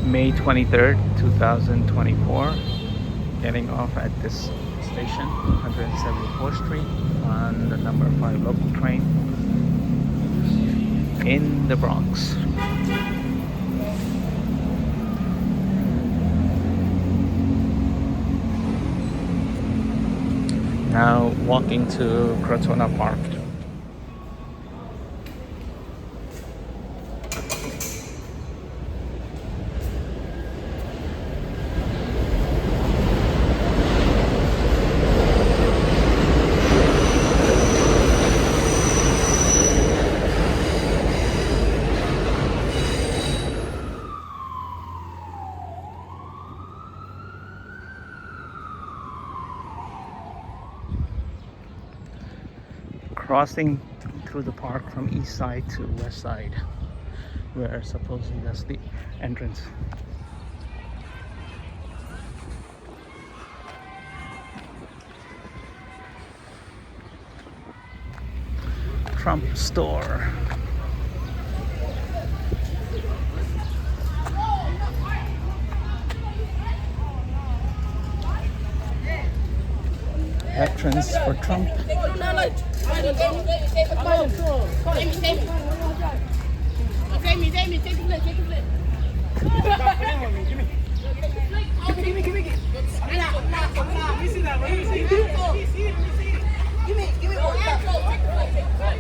May 23rd, 2024. Getting off at this station, 174th Street, on the number 5 local train in the Bronx. Now walking to Crotona Park. Crossing through the park from east side to west side, where supposedly that's the entrance. Trump store. Veterans for Trump.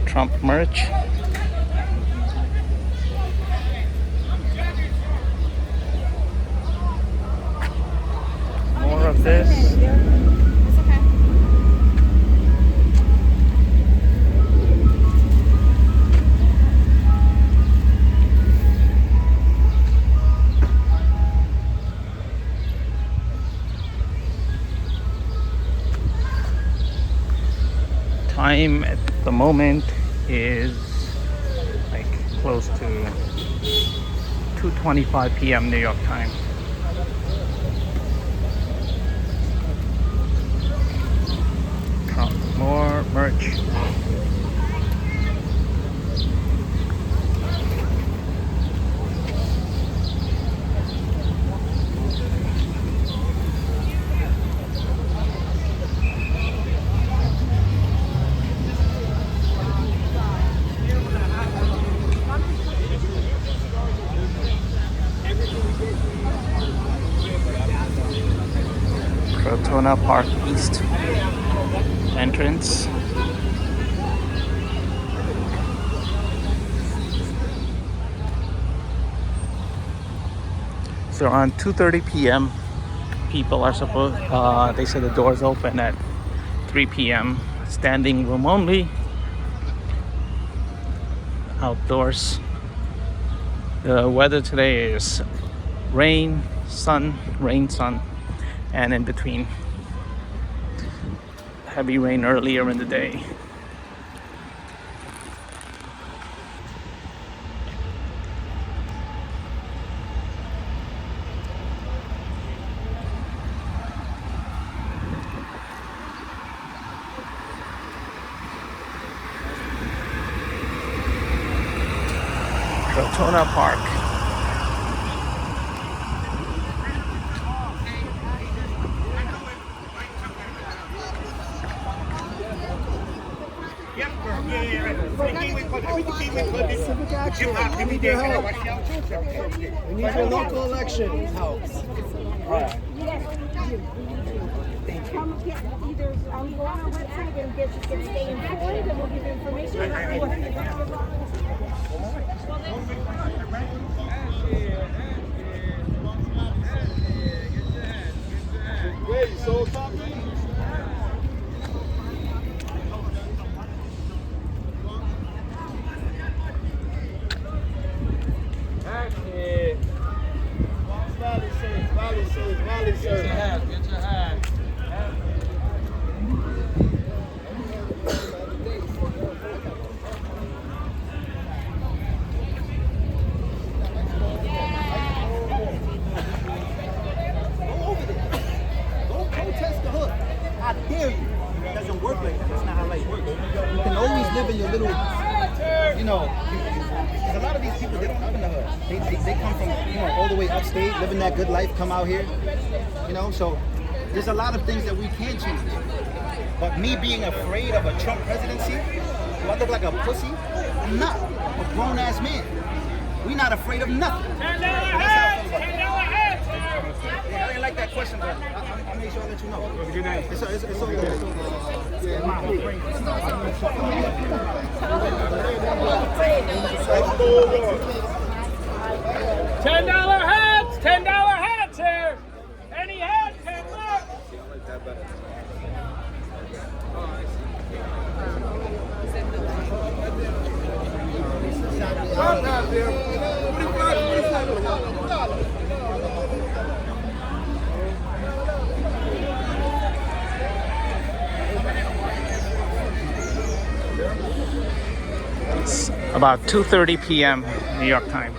Trump merch. More of this. Time at the moment is like close to 2:25 p.m. New York time. More merch. Crotona Park East entrance. So around 2:30 p.m. people are supposed, they said the doors open at 3 p.m. Standing room only. Outdoors. The weather today is rain, sun, and in between. Heavy rain earlier in the day. Crotona Park. We need your help. We need your local election help. Come get either go on our website and stay informed, and we'll give you information. Wait, you sold something? Get your hat, get your hat. live in your little, you know, because a lot of these people, they don't live in the hood. They come from, all the way upstate, living that good life, come out here. You know, so there's a lot of things that we can change. But me being afraid of a Trump presidency, do I look like a pussy? I'm not. I'm a grown-ass man. We're not afraid of nothing. $10 heads! $10 heads! Yeah, I didn't like that question, but I made sure I let you know. Have a good night. It's all good. $10 heads! $10 heads here! Any heads? 10 bucks! It's about 2:30 p.m. New York time.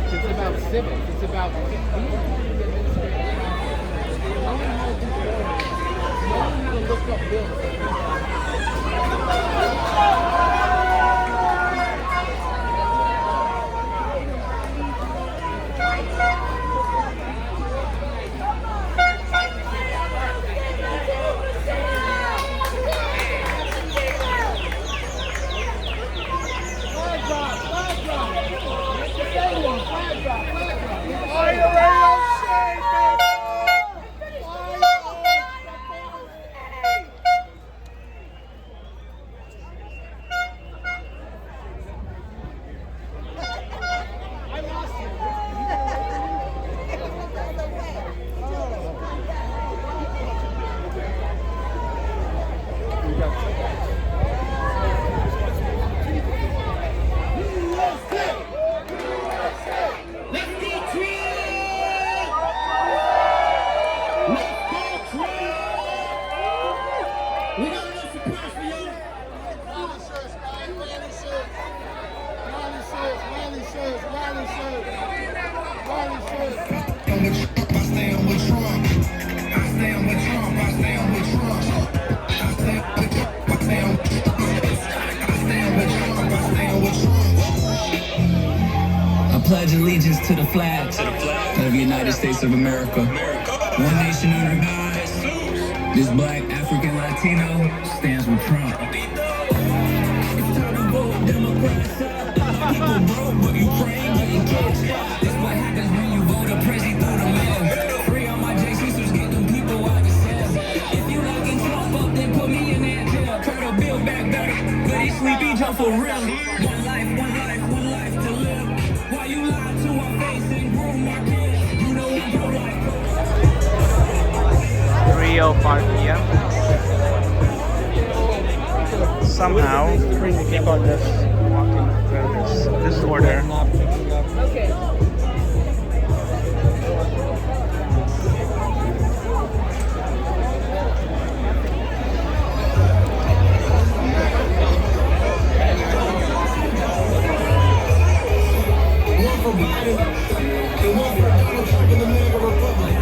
It's about civics. It's about learning how to look up bills. I pledge allegiance to the flag of the United States of America. One nation under God. This black African Latino stands with Trump. It's time to vote Democrats. People broke, but Ukraine getting kicked. That's what happens when you vote a president through the mail. Free all my JCs, get them people out the cell. If you locking Trump up, then put me in that jail. Try to build back better, but he's sleepy jump for real. One life to live. Why you lie to our face and groom our kids? You know I'm pro-life. 3:05 p.m. Somehow, people are just walking through this order. Okay. One for Biden and one for Donald Trump in the MAGA Republic.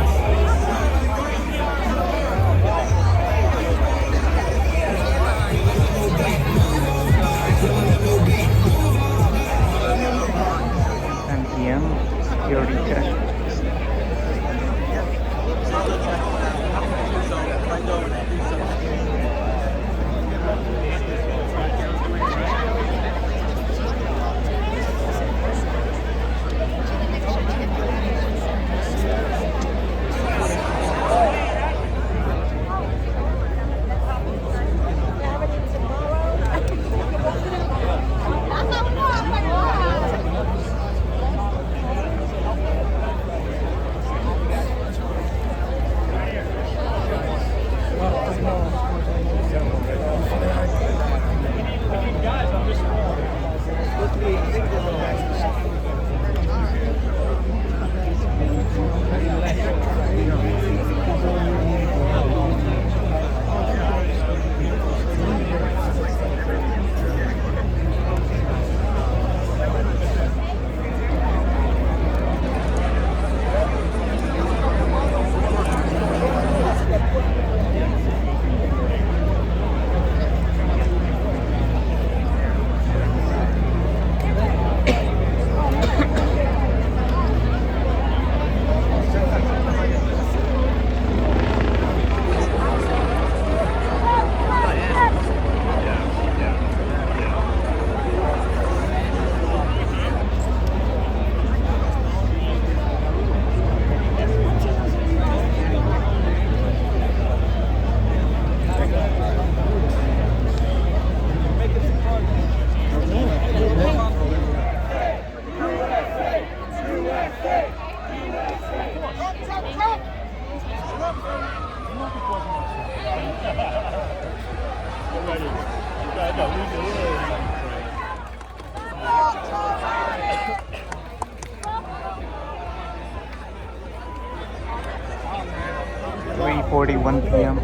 (3:41 p.m.)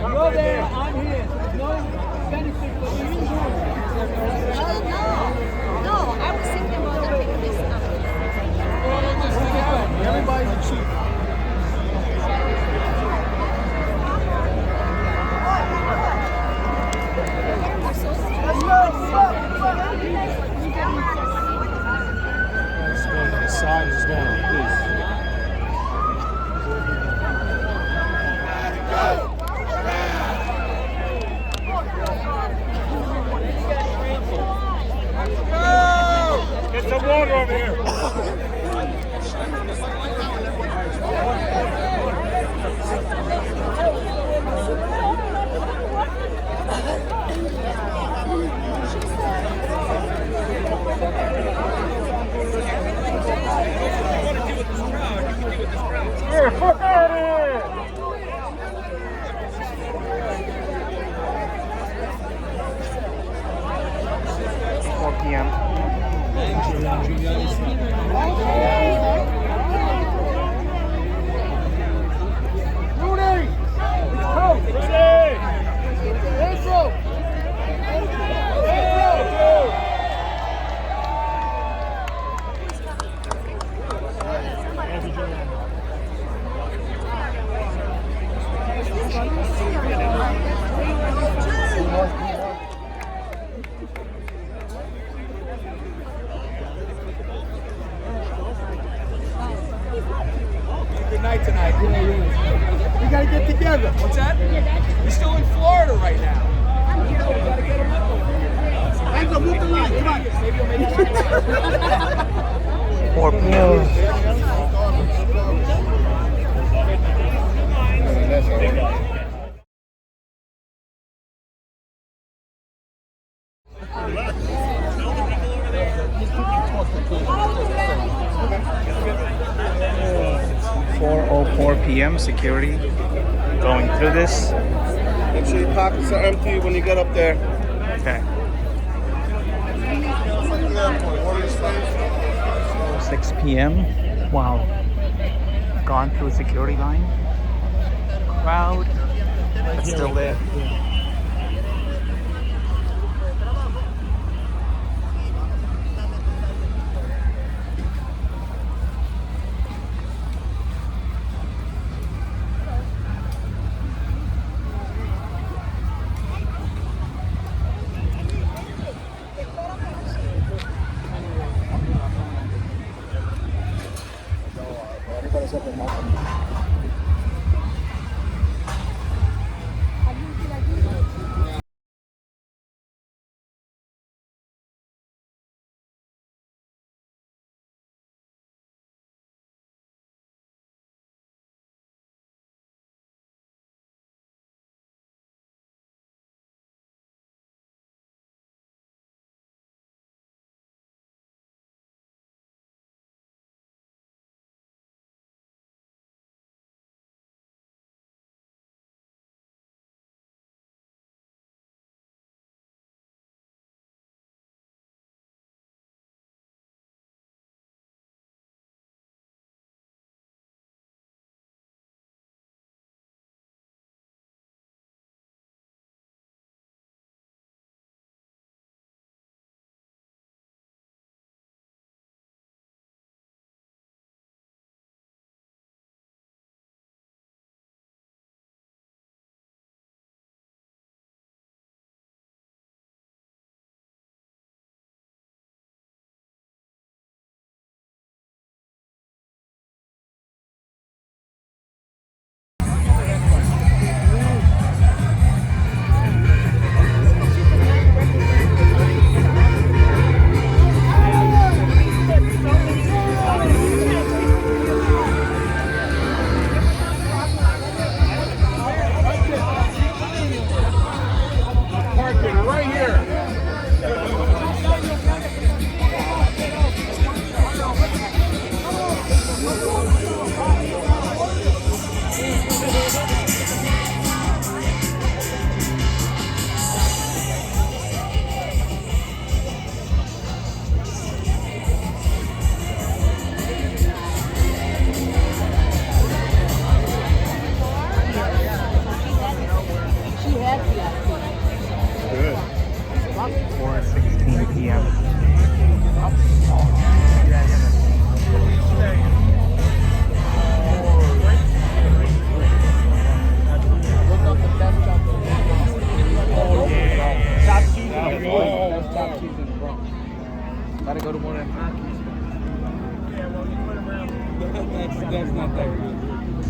You're there, I'm here. There's no benefit for you. No, I was thinking about picking this up. Everybody's a chief. The side is down, please. Get some water over here. Here, fuck out of here! 4 p.m. Rudy! It's cold! Ready! Hazel! Good night tonight. We gotta get together. What's that? We're still in Florida right now. Angela, move the line. Come on. Maybe you'll make it. 4 p.m. It's 4:04 p.m. Security going through this. Make sure your pockets are empty when you get up there. Okay. 6 p.m. Wow. Gone through security line. Crowd, but still there.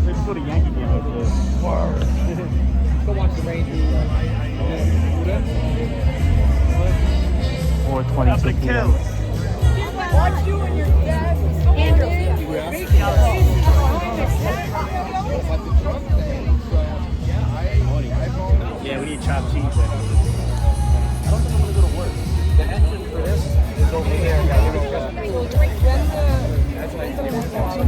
Let's go to Yankee game over there. Go watch the Rangers. 4:22 p.m. Watch you and your dad. Yeah, we need chopped cheese. I don't think I'm gonna go to work. The engine for this is over here.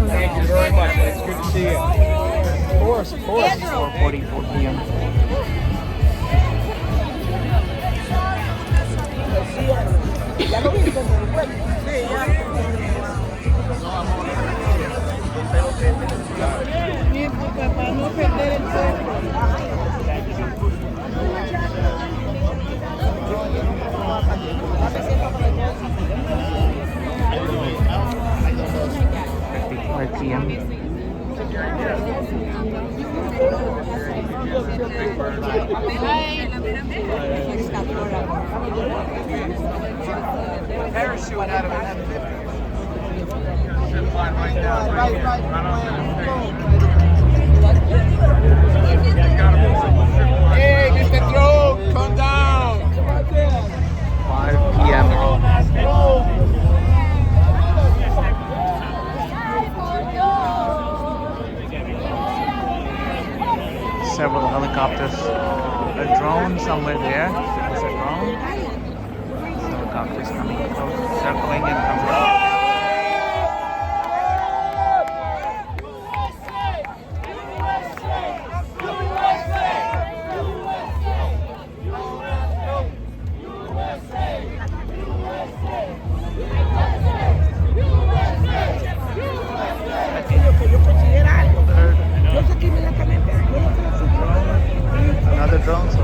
Thank you very much. It's good to see you. Of course, of course. 4:44 p.m. PM. Parachute out of an Hey, Mr. Throw, come down. 5 p.m. Several helicopters. A drone somewhere there. There's a drone. Helicopters coming close, circling and coming up. Another drone, so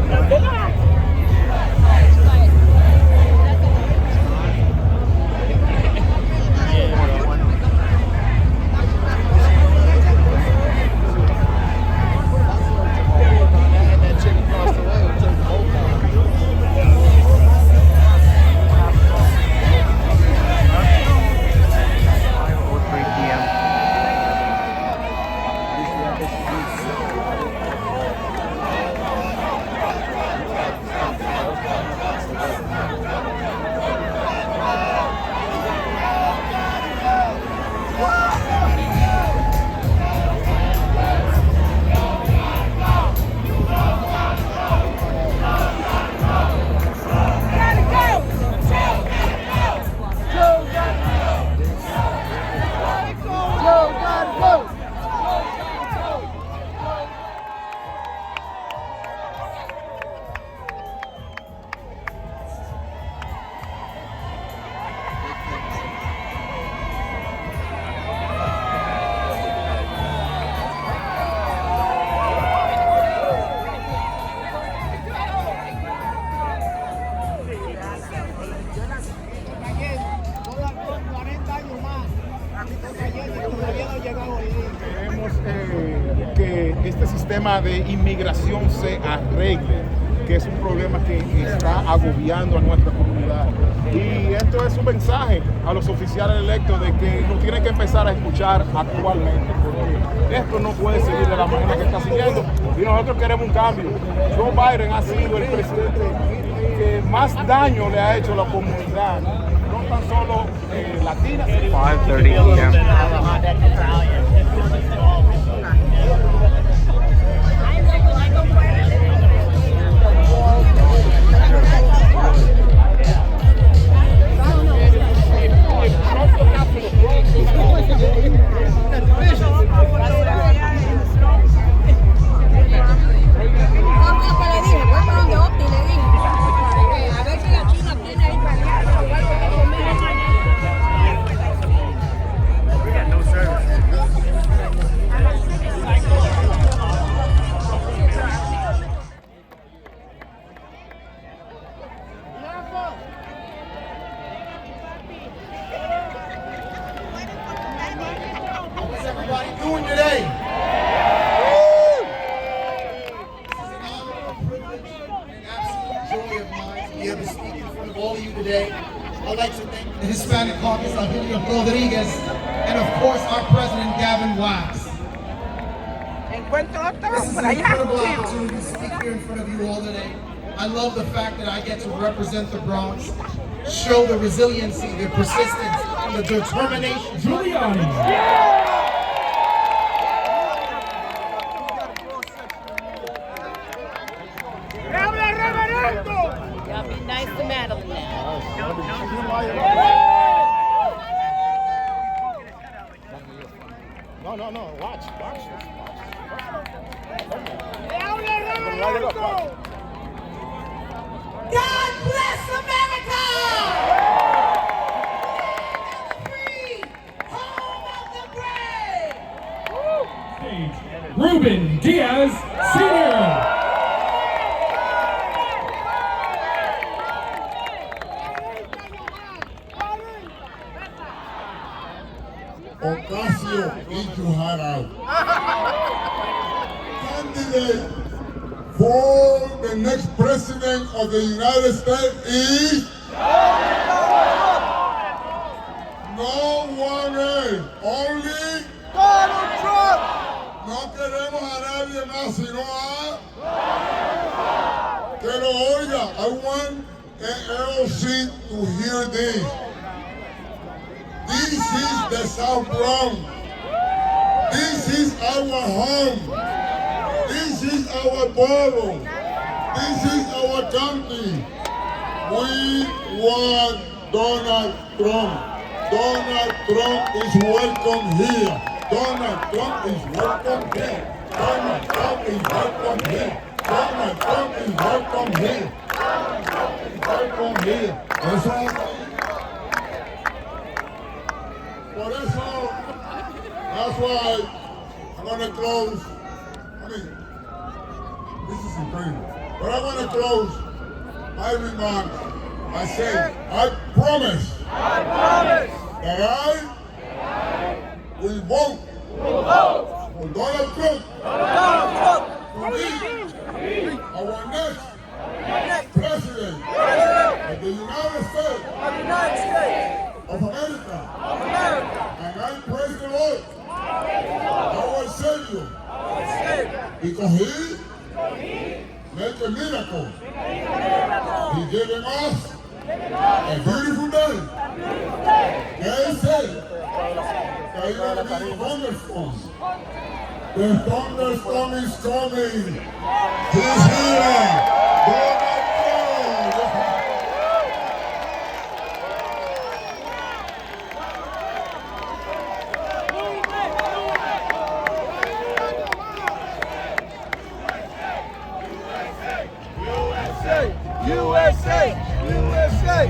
Queremos que este sistema de inmigración se arregle, que es un problema que está agobiando a nuestra comunidad. Y esto es un mensaje a los oficiales electos de que nos tienen que empezar a escuchar actualmente, porque esto no puede seguir de la manera que está siguiendo y nosotros queremos un cambio. Joe Biden ha sido el presidente que más daño le ha hecho a la comunidad, no tan solo latina. 5:30 p.m. This is an incredible opportunity to speak here in front of you all today. I love the fact that I get to represent the Bronx, show the resiliency, the persistence, the determination. Giuliani. Y'all be nice to Madeline now. No, watch this. God bless America! Free, home of the brave! Ruben Diaz Sr. Ocasio Ijuhara, candidate for the next president of the United States is no one else, only Donald Trump. No queremos a nadie más sino a que lo oiga. I want LC to hear this. This is the South Bronx. This is our home. This is our borough. This is our country. We want Donald Trump. Donald Trump is welcome here. Donald Trump is welcome here. Donald Trump is welcome here. Donald Trump is welcome here. Donald Trump is welcome here. That's all. Por eso, that's why I'm going to close. This is incredible. But I want to close my remarks by saying, I promise that I will vote for Donald Trump to be our next president of the United States of America. And I praise the Lord, our Savior, because He made a miracle. He gave us a beautiful day. They said that He will be thunderstorm. The thunderstorm is coming. He's here. USA! USA!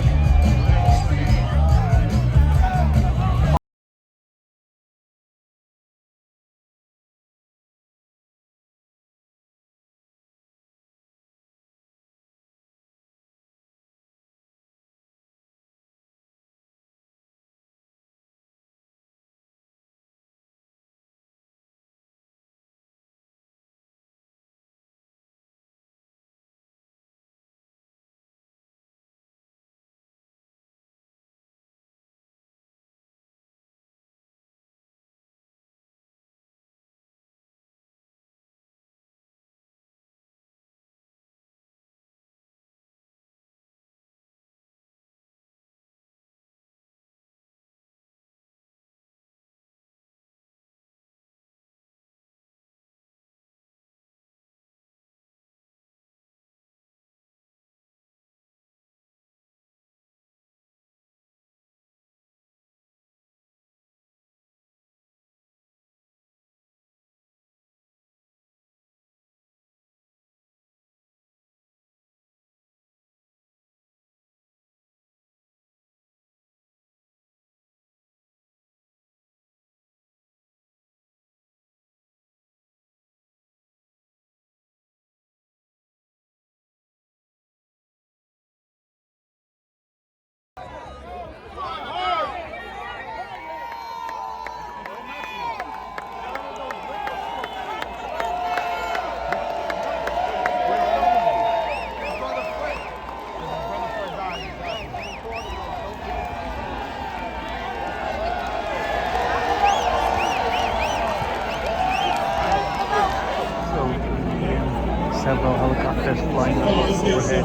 several helicopters flying overhead.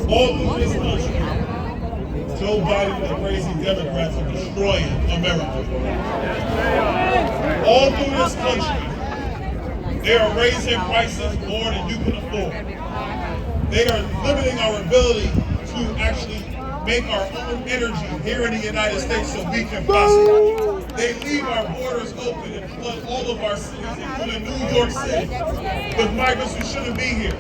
All through this country, Joe Biden and the crazy Democrats are destroying America. All through this country, they are raising prices more than you can afford. They are limiting our ability to actually make our own energy here in the United States so we can prosper. They leave our borders open and flood all of our cities, including New York City, with migrants who shouldn't be here.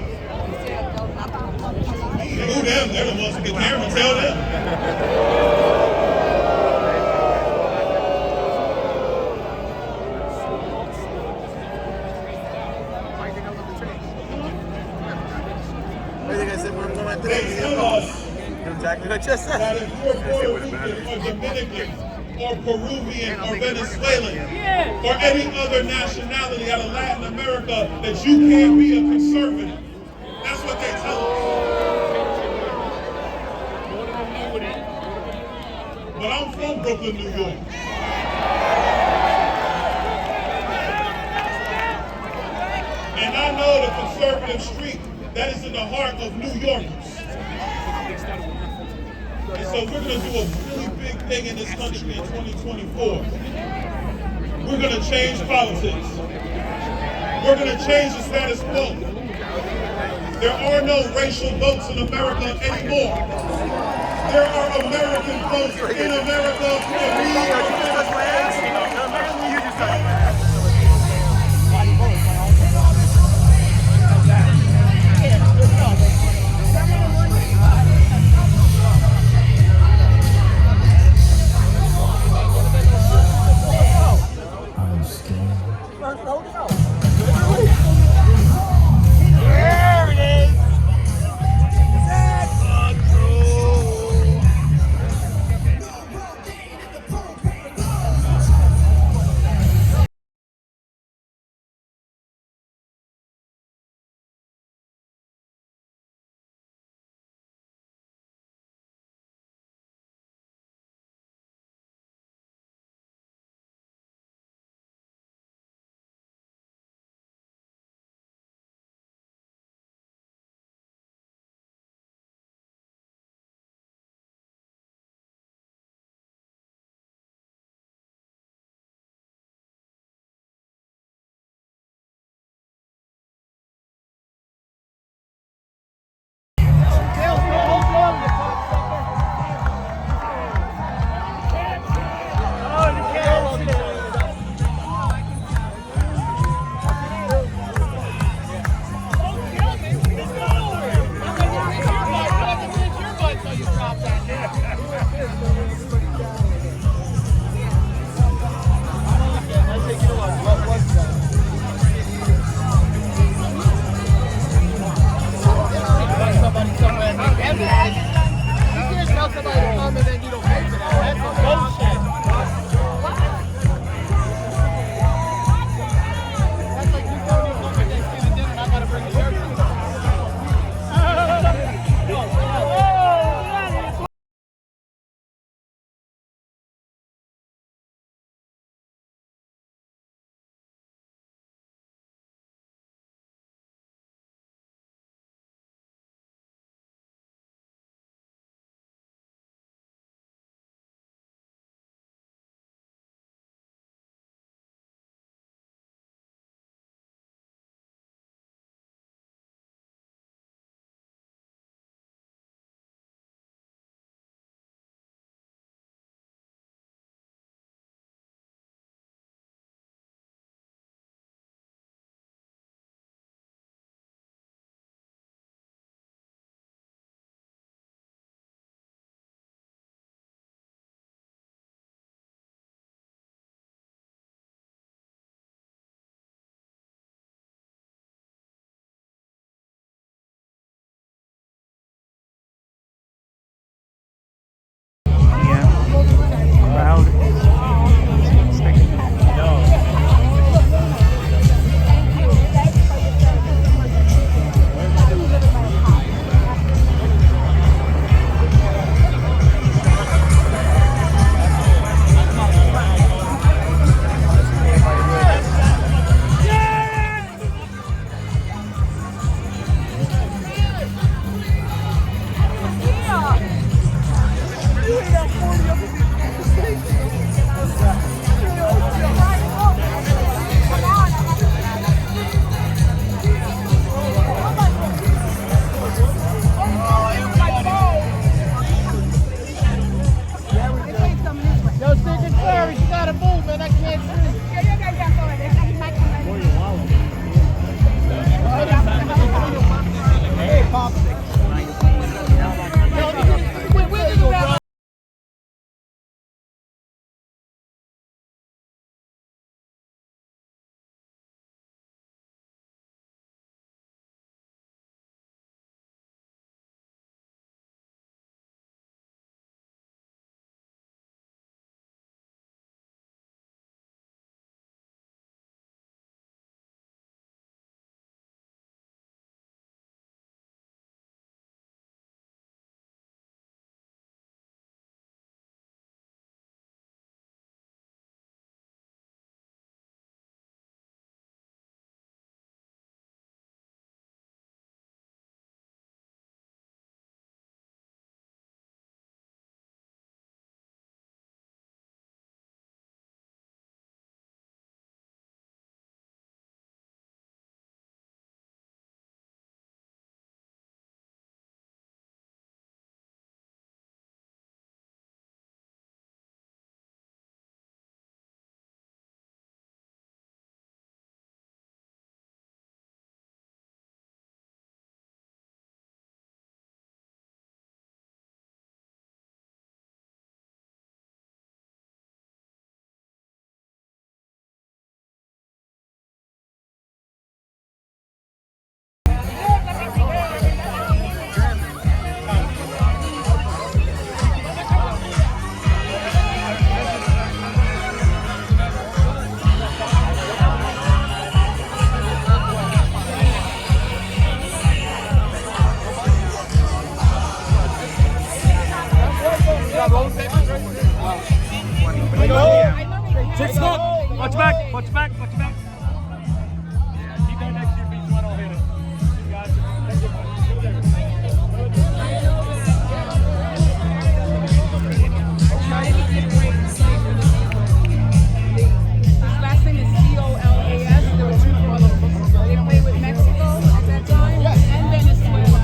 Who them? They're the ones who get there and tell them. They tell us Exactly what you said. that if you're Puerto Rican or Dominican or Peruvian or Venezuelan or any other nationality out of Latin America, that you can't be a conservative. That's what they tell us. But I'm from Brooklyn, New York. And I know the conservative street that is in the heart of New Yorkers. And so we're going to do a really big thing in this country in 2024. We're going to change politics. We're going to change the status quo. There are no racial votes in America anymore. There are American votes in America, and we are Sit slow. Watch back. Watch back. Watch back. Yeah, keep that next to your feet so I don't hit it. You got it. Thank you, buddy. His last name is Colas. There were two brothers. They played with Mexico at that time and Venezuela.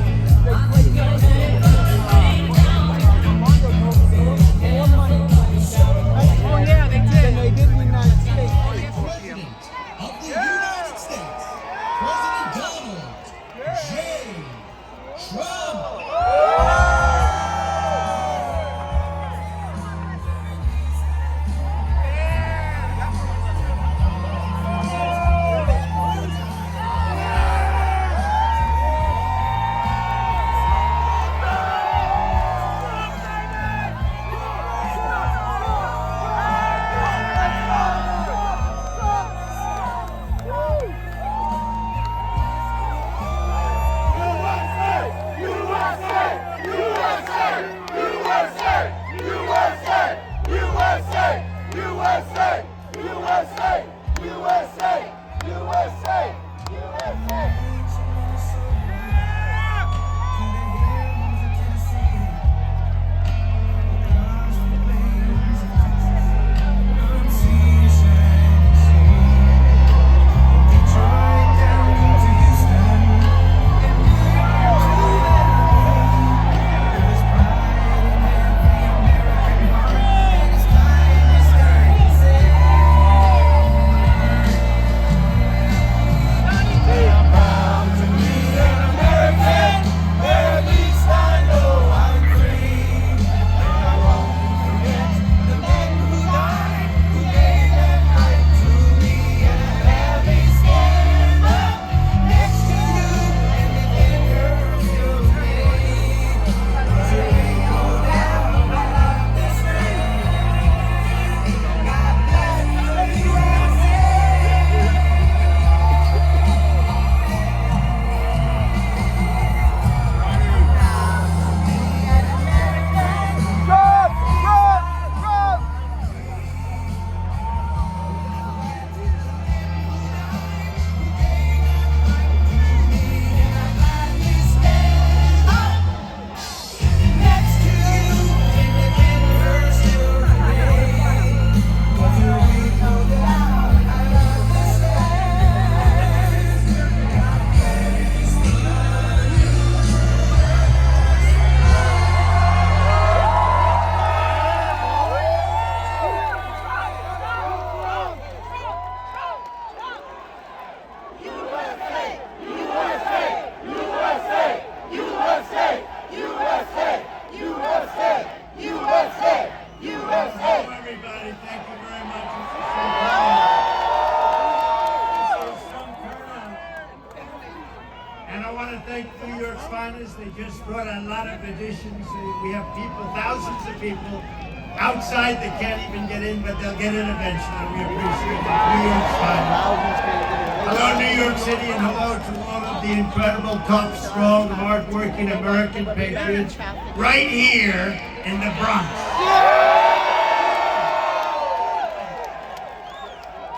Oh yeah, they did. And they did in the United States. President of the United States, President Donald J. Trump. They just brought a lot of additions. We have people, thousands of people outside that can't even get in, but they'll get in eventually. We appreciate it. New York's fine. Hello, New York City, and hello to all of the incredible, tough, strong, hard-working American patriots right here in the Bronx.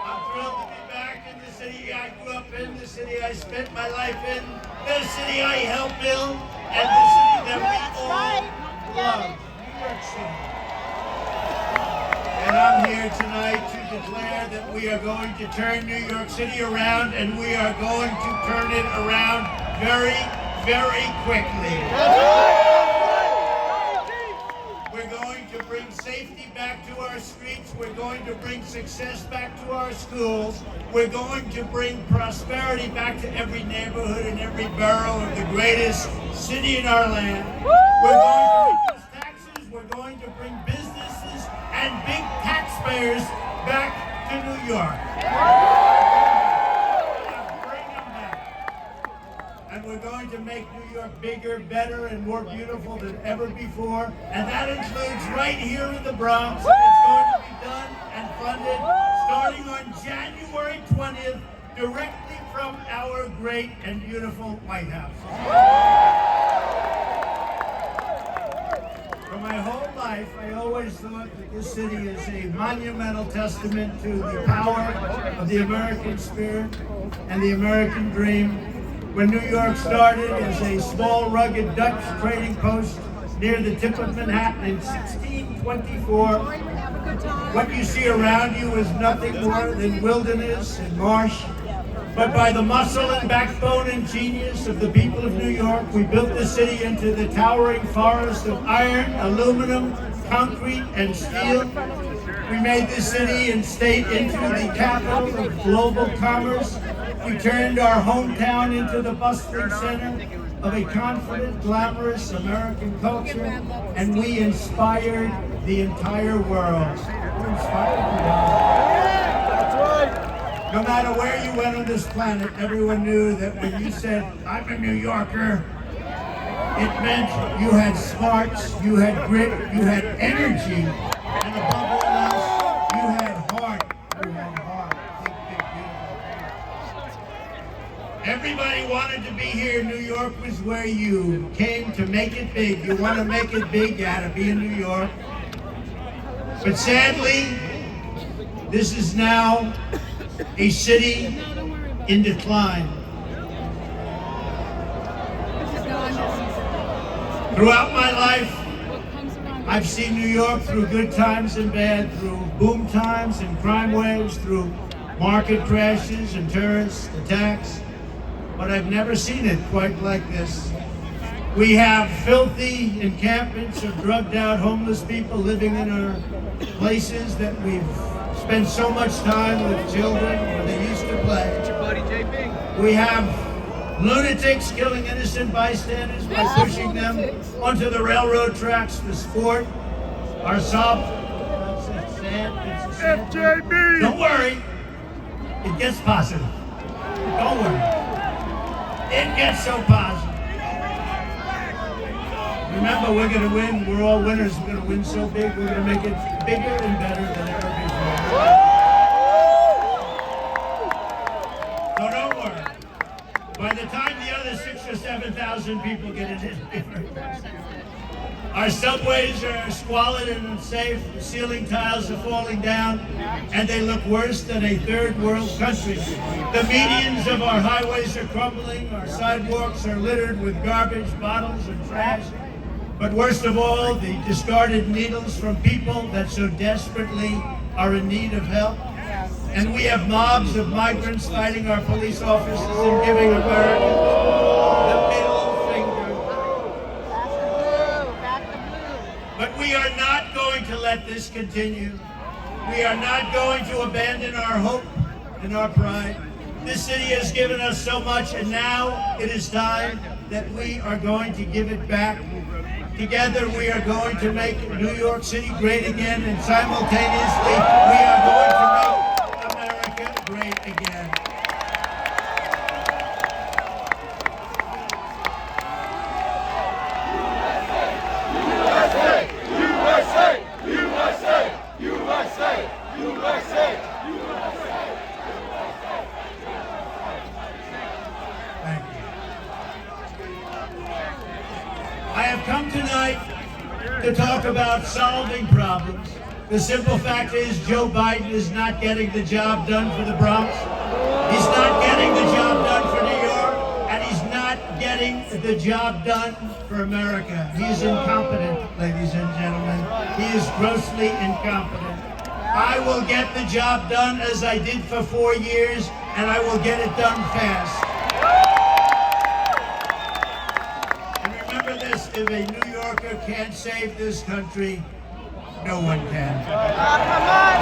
I'm thrilled to be back in the city I grew up in, the city I spent my life in, the city I helped build, and the city that we all love, New York City. And I'm here tonight to declare that we are going to turn New York City around, and we are going to turn it around very, very quickly. We're going to bring safety back to our streets. We're going to bring success back to our schools. We're going to bring prosperity back to every neighborhood and every borough of the greatest city in our land. We're going to reduce taxes. We're going to bring businesses and big taxpayers back to New York. Bring them back. And we're going to make New York bigger, better, and more beautiful than ever before. And that includes right here in the Bronx. And it's going to be done and funded starting on January 20th, directly from our great and beautiful White House. For my whole life, I always thought that this city is a monumental testament to the power of the American spirit and the American dream. When New York started as a small, rugged Dutch trading post near the tip of Manhattan in 1624, what you see around you is nothing more than wilderness and marsh. But by the muscle and backbone and genius of the people of New York, we built the city into the towering forest of iron, aluminum, concrete, and steel. We made this city and state into the capital of global commerce. We turned our hometown into the bustling center of a confident, glamorous American culture, and we inspired the entire world. We inspired the world. No matter where you went on this planet, everyone knew that when you said, "I'm a New Yorker," it meant you had smarts, you had grit, you had energy, and above all else, you had heart. You had heart. Big, beautiful. Everybody wanted to be here. New York was where you came to make it big. You want to make it big, you had to be in New York. But sadly, this is now a city in decline. Throughout my life, I've seen New York through good times and bad, through boom times and crime waves, through market crashes and terrorist attacks, but I've never seen it quite like this. We have filthy encampments of drugged out homeless people living in our places that we've spent so much time with children where they used to play. We have lunatics killing innocent bystanders by pushing them onto the railroad tracks for sport. Our FJB! Don't worry, it gets positive. Don't worry. It gets so positive. Remember, we're going to win. We're all winners. We're going to win so big. We're going to make it bigger and better than ever before. So don't worry. By the time the other 6,000 or 7,000 people get in it, our subways are squalid and unsafe. The ceiling tiles are falling down, and they look worse than a third world country. The medians of our highways are crumbling. Our sidewalks are littered with garbage, bottles, and trash. But worst of all, the discarded needles from people that so desperately are in need of help. And we have mobs of migrants fighting our police officers and giving Americans the middle finger. But we are not going to let this continue. We are not going to abandon our hope and our pride. This city has given us so much, and now it is time that we are going to give it back. Together we are going to make New York City great again, and simultaneously we are going to make America great again. USA! USA! USA! USA! USA! Thank you. I have come tonight to talk about solving problems. The simple fact is Joe Biden is not getting the job done for the Bronx. He's not getting the job done for New York, and he's not getting the job done for America. He is incompetent, ladies and gentlemen. He is grossly incompetent. I will get the job done as I did for 4 years, and I will get it done fast. This, if a New Yorker can't save this country, no one can. Come on!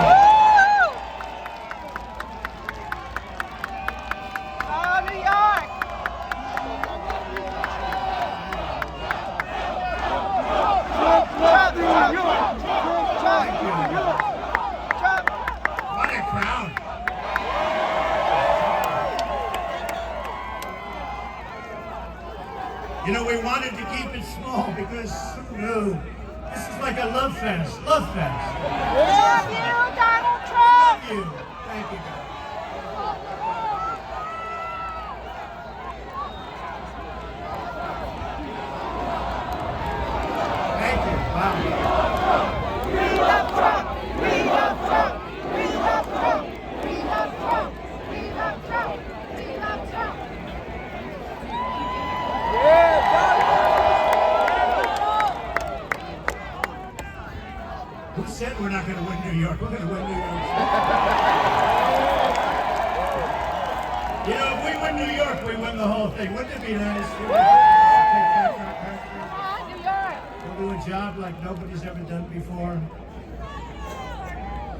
Oh, New York! What a crowd! You know, we wanted to keep it small because, this is like a love fest. Love fest. Love you, Donald Trump! Love you. Thank you, guys. Thank you. Wow. run the whole thing. Wouldn't it be nice? We'll do a job like nobody's ever done before.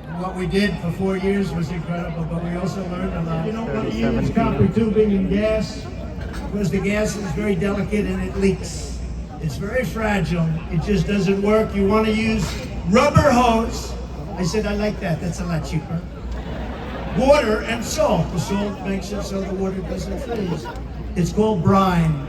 And what we did for 4 years was incredible, but we also learned a lot. You don't want to use copper tubing and gas because the gas is very delicate and it leaks. It's very fragile. It just doesn't work. You want to use rubber hose. I said, I like that. That's a lot cheaper. Water and salt. The salt makes it so the water doesn't freeze. It's called brine.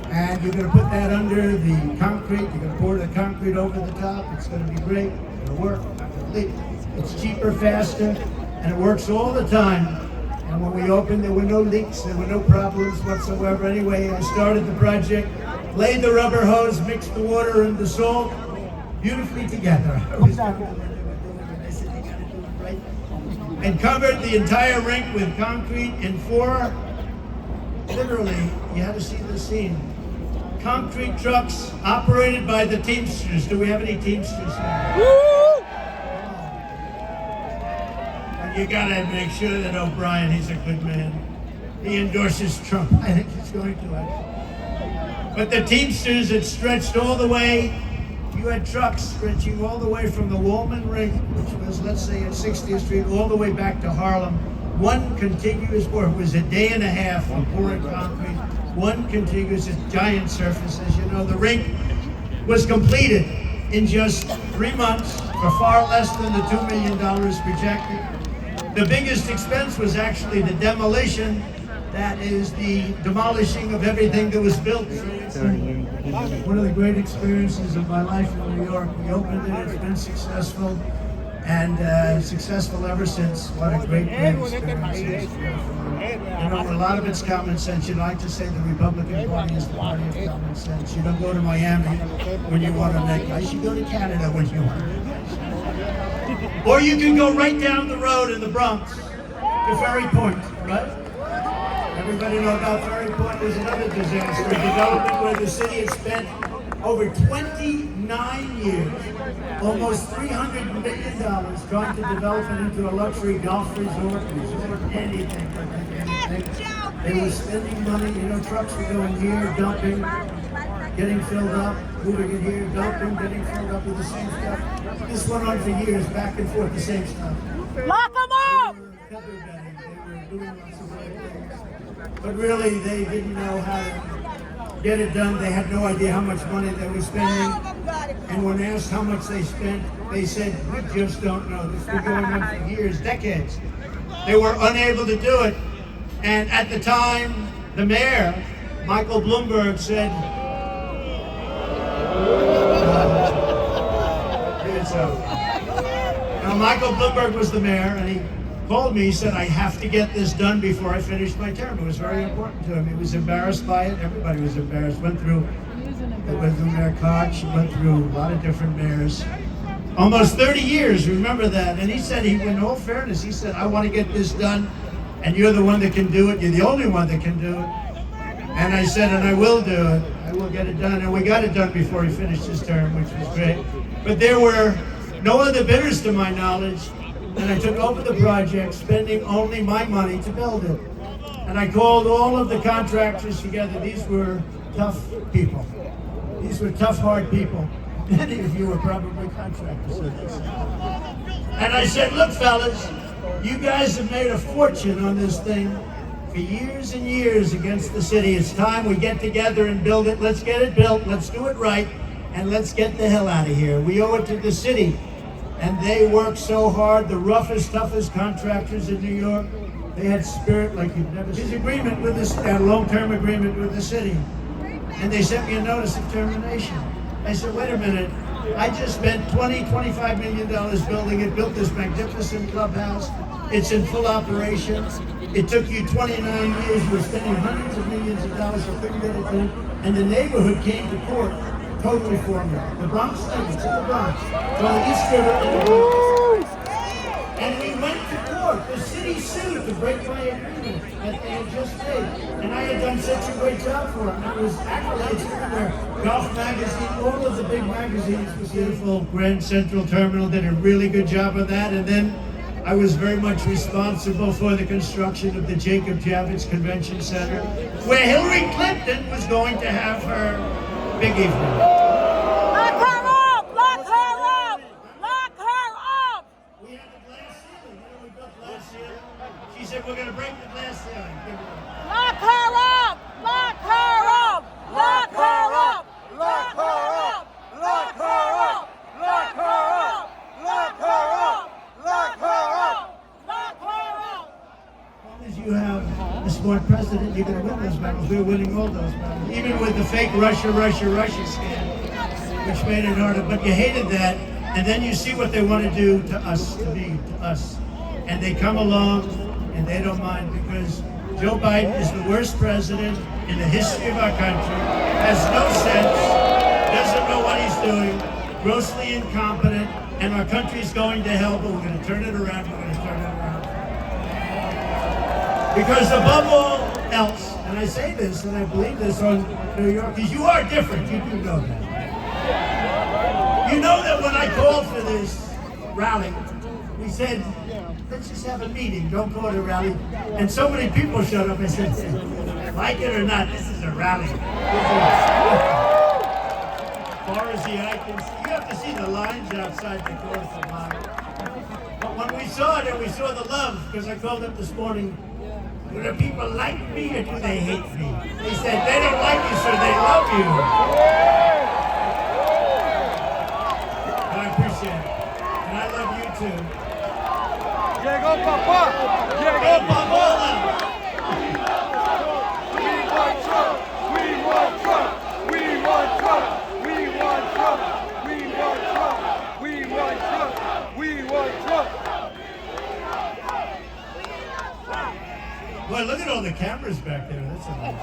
And you're going to put that under the concrete. You're going to pour the concrete over the top. It's going to be great. It'll work. Not going to leak. It's cheaper, faster, and it works all the time. And when we opened, there were no leaks. There were no problems whatsoever. Anyway, I started the project, laid the rubber hose, mixed the water and the salt beautifully together. And covered the entire rink with concrete in 4, literally, you had to see the scene. Concrete trucks operated by the Teamsters. Do we have any Teamsters here? Woo! And you gotta make sure that O'Brien, he's a good man. He endorses Trump. I think he's going to actually. But the Teamsters, it stretched all the way. You had trucks stretching all the way from the Wallman Ring, which was, let's say, at 60th Street, all the way back to Harlem. One contiguous pour. It was a day and a half of pouring concrete. One contiguous, giant surface. As you know, the rink was completed in just 3 months for far less than the $2 million projected. The biggest expense was actually the demolition. That is the demolishing of everything that was built. One of the great experiences of my life in New York. We opened it, it's been successful, and successful ever since. What a great experience. You know, a lot of it's common sense. You know, I like to say the Republican Party is the party of common sense. You don't go to Miami when you want to make nice. You go to Canada when you want to make nice. Or you can go right down the road in the Bronx to Ferry Point, right? Everybody know about Ferry Point. There's another disaster, a development where the city has spent over 29 years, almost $300 million, trying to develop it into a luxury golf resort, anything. They were spending money, you know, trucks were going here, dumping, getting filled up, moving in here, dumping, getting filled up with the same stuff. This went on for years, back and forth, the same stuff. Lock them up! They were doing lots of great things. But really, they didn't know how to get it done. They had no idea how much money they were spending. And when asked how much they spent, they said, we just don't know. This has been going on for years, decades. They were unable to do it. And at the time, the mayor, Michael Bloomberg, said, now Michael Bloomberg was the mayor, and he called me, he said, I have to get this done before I finish my term. It was very important to him. He was embarrassed by it. Everybody was embarrassed. Went through Mayor Koch, went through a lot of different mayors. Almost 30 years, remember that. And he said, in all fairness, he said, I want to get this done, and you're the one that can do it. You're the only one that can do it. And I said, and I will do it. I will get it done. And we got it done before he finished his term, which was great. But there were no other bidders to my knowledge. And I took over the project, spending only my money to build it. And I called all of the contractors together. These were tough people. These were tough, hard people. Many of you were probably contractors. And I said, look, fellas, you guys have made a fortune on this thing for years and years against the city. It's time we get together and build it. Let's get it built. Let's do it right. And let's get the hell out of here. We owe it to the city. And they worked so hard, the roughest, toughest contractors in New York. They had spirit like you've never seen. His agreement with this, a long-term agreement with the city. And they sent me a notice of termination. I said, wait a minute, I just spent $25 million building it, built this magnificent clubhouse. It's in full operation. It took you 29 years, you were spending hundreds of millions of dollars, you couldn't get it done. And the neighborhood came to court. Totally for me. The Bronx State, it's in the Bronx. From the East River in the Bronx. And we went to court. The city sued to break my agreement that they had just made. And I had done such a great job for them. There was accolades everywhere. Golf Magazine, all of the big magazines was beautiful. Grand Central Terminal did a really good job of that. And then I was very much responsible for the construction of the Jacob Javits Convention Center, where Hillary Clinton was going to have her big evening. Lock her up! Lock her up! Lock her up! We had the glass ceiling. You know, we built glass ceiling. She said, we're going to break the glass ceiling. Lock her up! Lock her up! Lock her up! Lock her up! Lock her up! Lock her up! Lock her up! Lock her up! Lock her up! As long as you have a smart president, you're going to win those battles. We're winning all those battles. Even with the fake Russia scam, which made it harder. But you hated that, and then you see what they want to do to us, to me, to us. And they come along, and they don't mind, because Joe Biden is the worst president in the history of our country, has no sense, doesn't know what he's doing, grossly incompetent, and our country is going to hell, but we're going to turn it around, we're going to turn it around. Because above all else, and I say this, and I believe this on New York, because you are different, you do know that. You know that when I called for this rally, we said, let's just have a meeting, don't call it a rally. And so many people showed up, I said, like it or not, this is a rally. As far as the eye can see, you have to see the lines outside the door for mine. But when we saw it and we saw the love, because I called up this morning, do the people like me or do they hate me? They said, they don't like you, sir, they love you. And I appreciate it. And I love you too. Llegó papá! Llegó papá! We want Trump! We want Trump! We want Trump! We want Trump! We want Trump! We want Trump! We want Trump! Boy, look at all the cameras back there. That's amazing.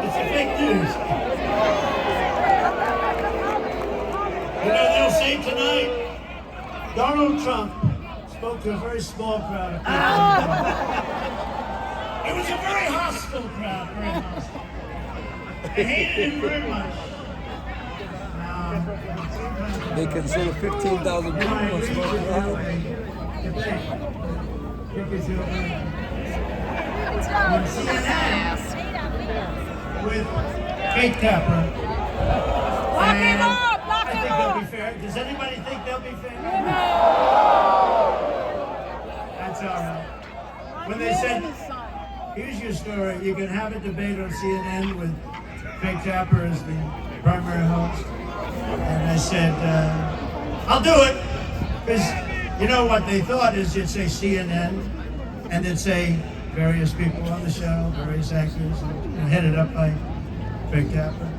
It's a fake news. You know, they'll say tonight, Donald Trump spoke to a very small crowd of people. It was a very hostile crowd, very hostile. They hated him very much. They consider 15,000 people a small crowd. With Kate Tapper. Lock him up! Lock I think him they'll up! be fair. Does anybody think they'll be fair? That's all right. When they said, here's your story, you can have a debate on CNN with Kate Tapper as the primary host. And I said, I'll do it. Because you know what they thought is you'd say CNN, and they'd say various people on the show, various actors, and headed up by Big Tapper.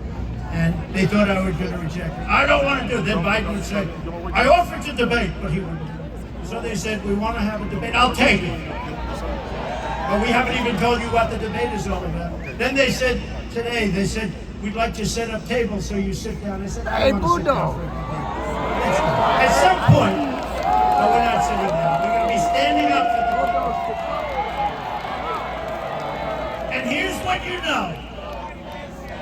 And they thought I was going to reject it. I don't want to do it. Then Biden would say, I offered to debate, but he wouldn't. So they said, we want to have a debate. I'll take it. But we haven't even told you what the debate is all about. Then they said, today, they said, we'd like to set up tables so you sit down. I said, I don't want to sit down for a debate. At some point, no, we're not sitting down. We're going to be standing up for the debate. And here's what you know.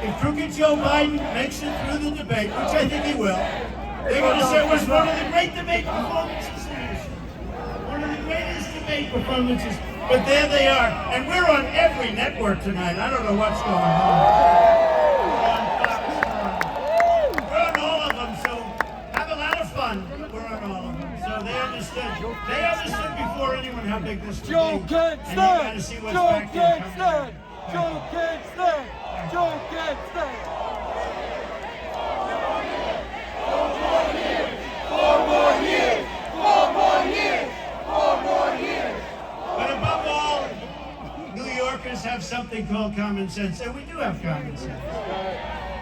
If crooked Joe Biden makes it through the debate, which I think he will, they're going to say it was one of the great debate performances in history. One of the greatest debate performances. But there they are. And we're on every network tonight. I don't know what's going on. We're on all of them, so have a lot of fun. We're on all of them. So they understood. They understood before anyone how big this would be. Joe can't And you got to see stand! what's Joe back there can't coming stand! up. Joe can't stand! Joe can't stand! 4 more years! 4 more years! 4 more years! But above all, New Yorkers have something called common sense, and we do have common sense.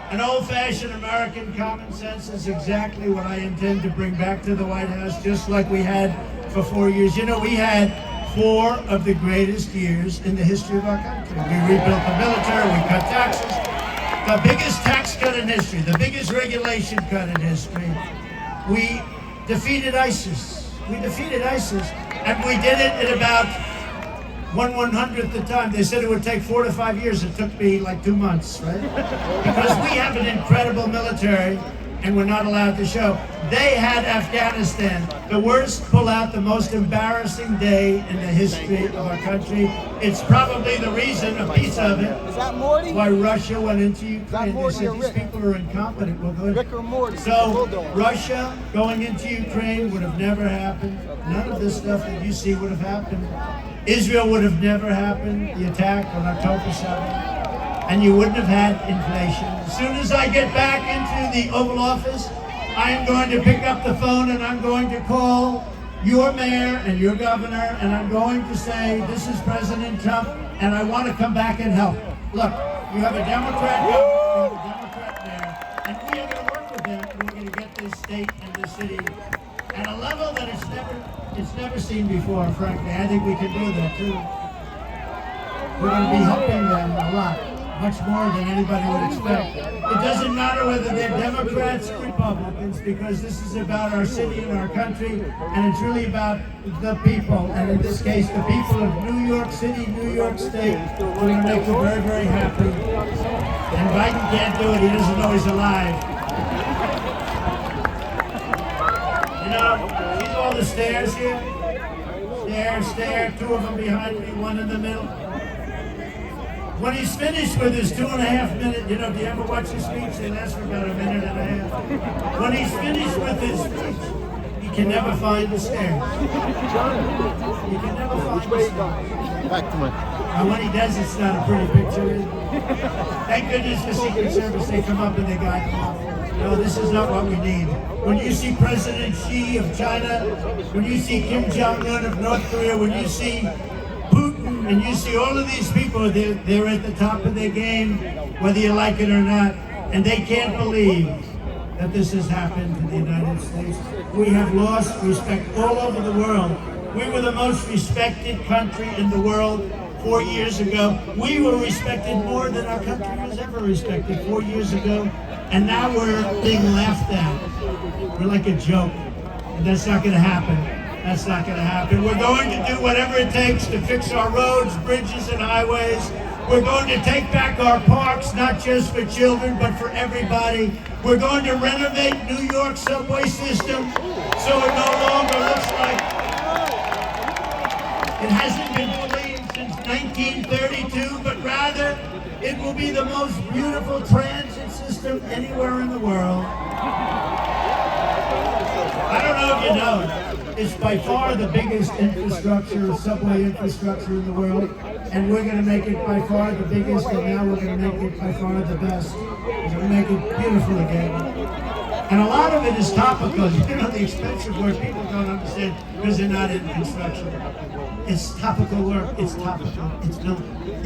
An old-fashioned American common sense is exactly what I intend to bring back to the White House, just like we had for 4 years. You know, we had 4 of the greatest years in the history of our country. We rebuilt the military, we cut taxes, the biggest tax cut in history, the biggest regulation cut in history. We defeated ISIS. We defeated ISIS, and we did it in about 1/100th the time. They said it would take 4 to 5 years. It took me like 2 months, right? Because we have an incredible military, and we're not allowed to show. They had Afghanistan, the worst pullout, the most embarrassing day in the history of our country. It's probably the reason, a piece of it, why Russia went into Ukraine. They said these people are incompetent. Well, good. So Russia going into Ukraine would have never happened. None of this stuff that you see would have happened. Israel would have never happened, the attack on October 7th, and you wouldn't have had inflation. As soon as I get back into the Oval Office, I am going to pick up the phone and I'm going to call your mayor and your governor, and I'm going to say, this is President Trump, and I want to come back and help. Look, you have a Democrat governor, you have a Democrat mayor, and we are going to work with them, and we're going to get this state and this city at a level that it's never seen before, frankly. I think we can do that too. We're going to be helping them a lot, much more than anybody would expect. It doesn't matter whether they're Democrats or Republicans, because this is about our city and our country, and it's really about the people, and in this case, the people of New York City, New York State. We're going to make you very, very happy. And Biden can't do it. He doesn't know he's alive. You know, see all the stairs here? Stair, two of them behind me, one in the middle. When he's finished with his 2.5 minute, you know, do you ever watch his speech? They last for about 1.5 minutes. When he's finished with his speech, he can never find the stairs. He can never find the stairs. Back to my. And when he does, it's not a pretty picture. Is it? Thank goodness for Secret Service, they come up and they guide them off. No, this is not what we need. When you see President Xi of China, when you see Kim Jong-un of North Korea, when you see Putin, and you see all of these people, they're at the top of their game, whether you like it or not, and they can't believe that this has happened in the United States. We have lost respect all over the world. We were the most respected country in the world 4 years ago. We were respected more than our country was ever respected 4 years ago, and now we're being laughed at. We're like a joke, and that's not going to happen. That's not going to happen. We're going to do whatever it takes to fix our roads, bridges, and highways. We're going to take back our parks, not just for children, but for everybody. We're going to renovate New York's subway system so it no longer looks like it hasn't been cleaned since 1932, but rather it will be the most beautiful transit system anywhere in the world. I don't know if you know, it's by far the biggest infrastructure, subway infrastructure in the world, and we're going to make it by far the biggest, and now we're going to make it by far the best. We're going to make it beautiful again. And a lot of it is topical. You know, the expensive work, people don't understand because they're not in construction. It's topical work, it's topical, it's the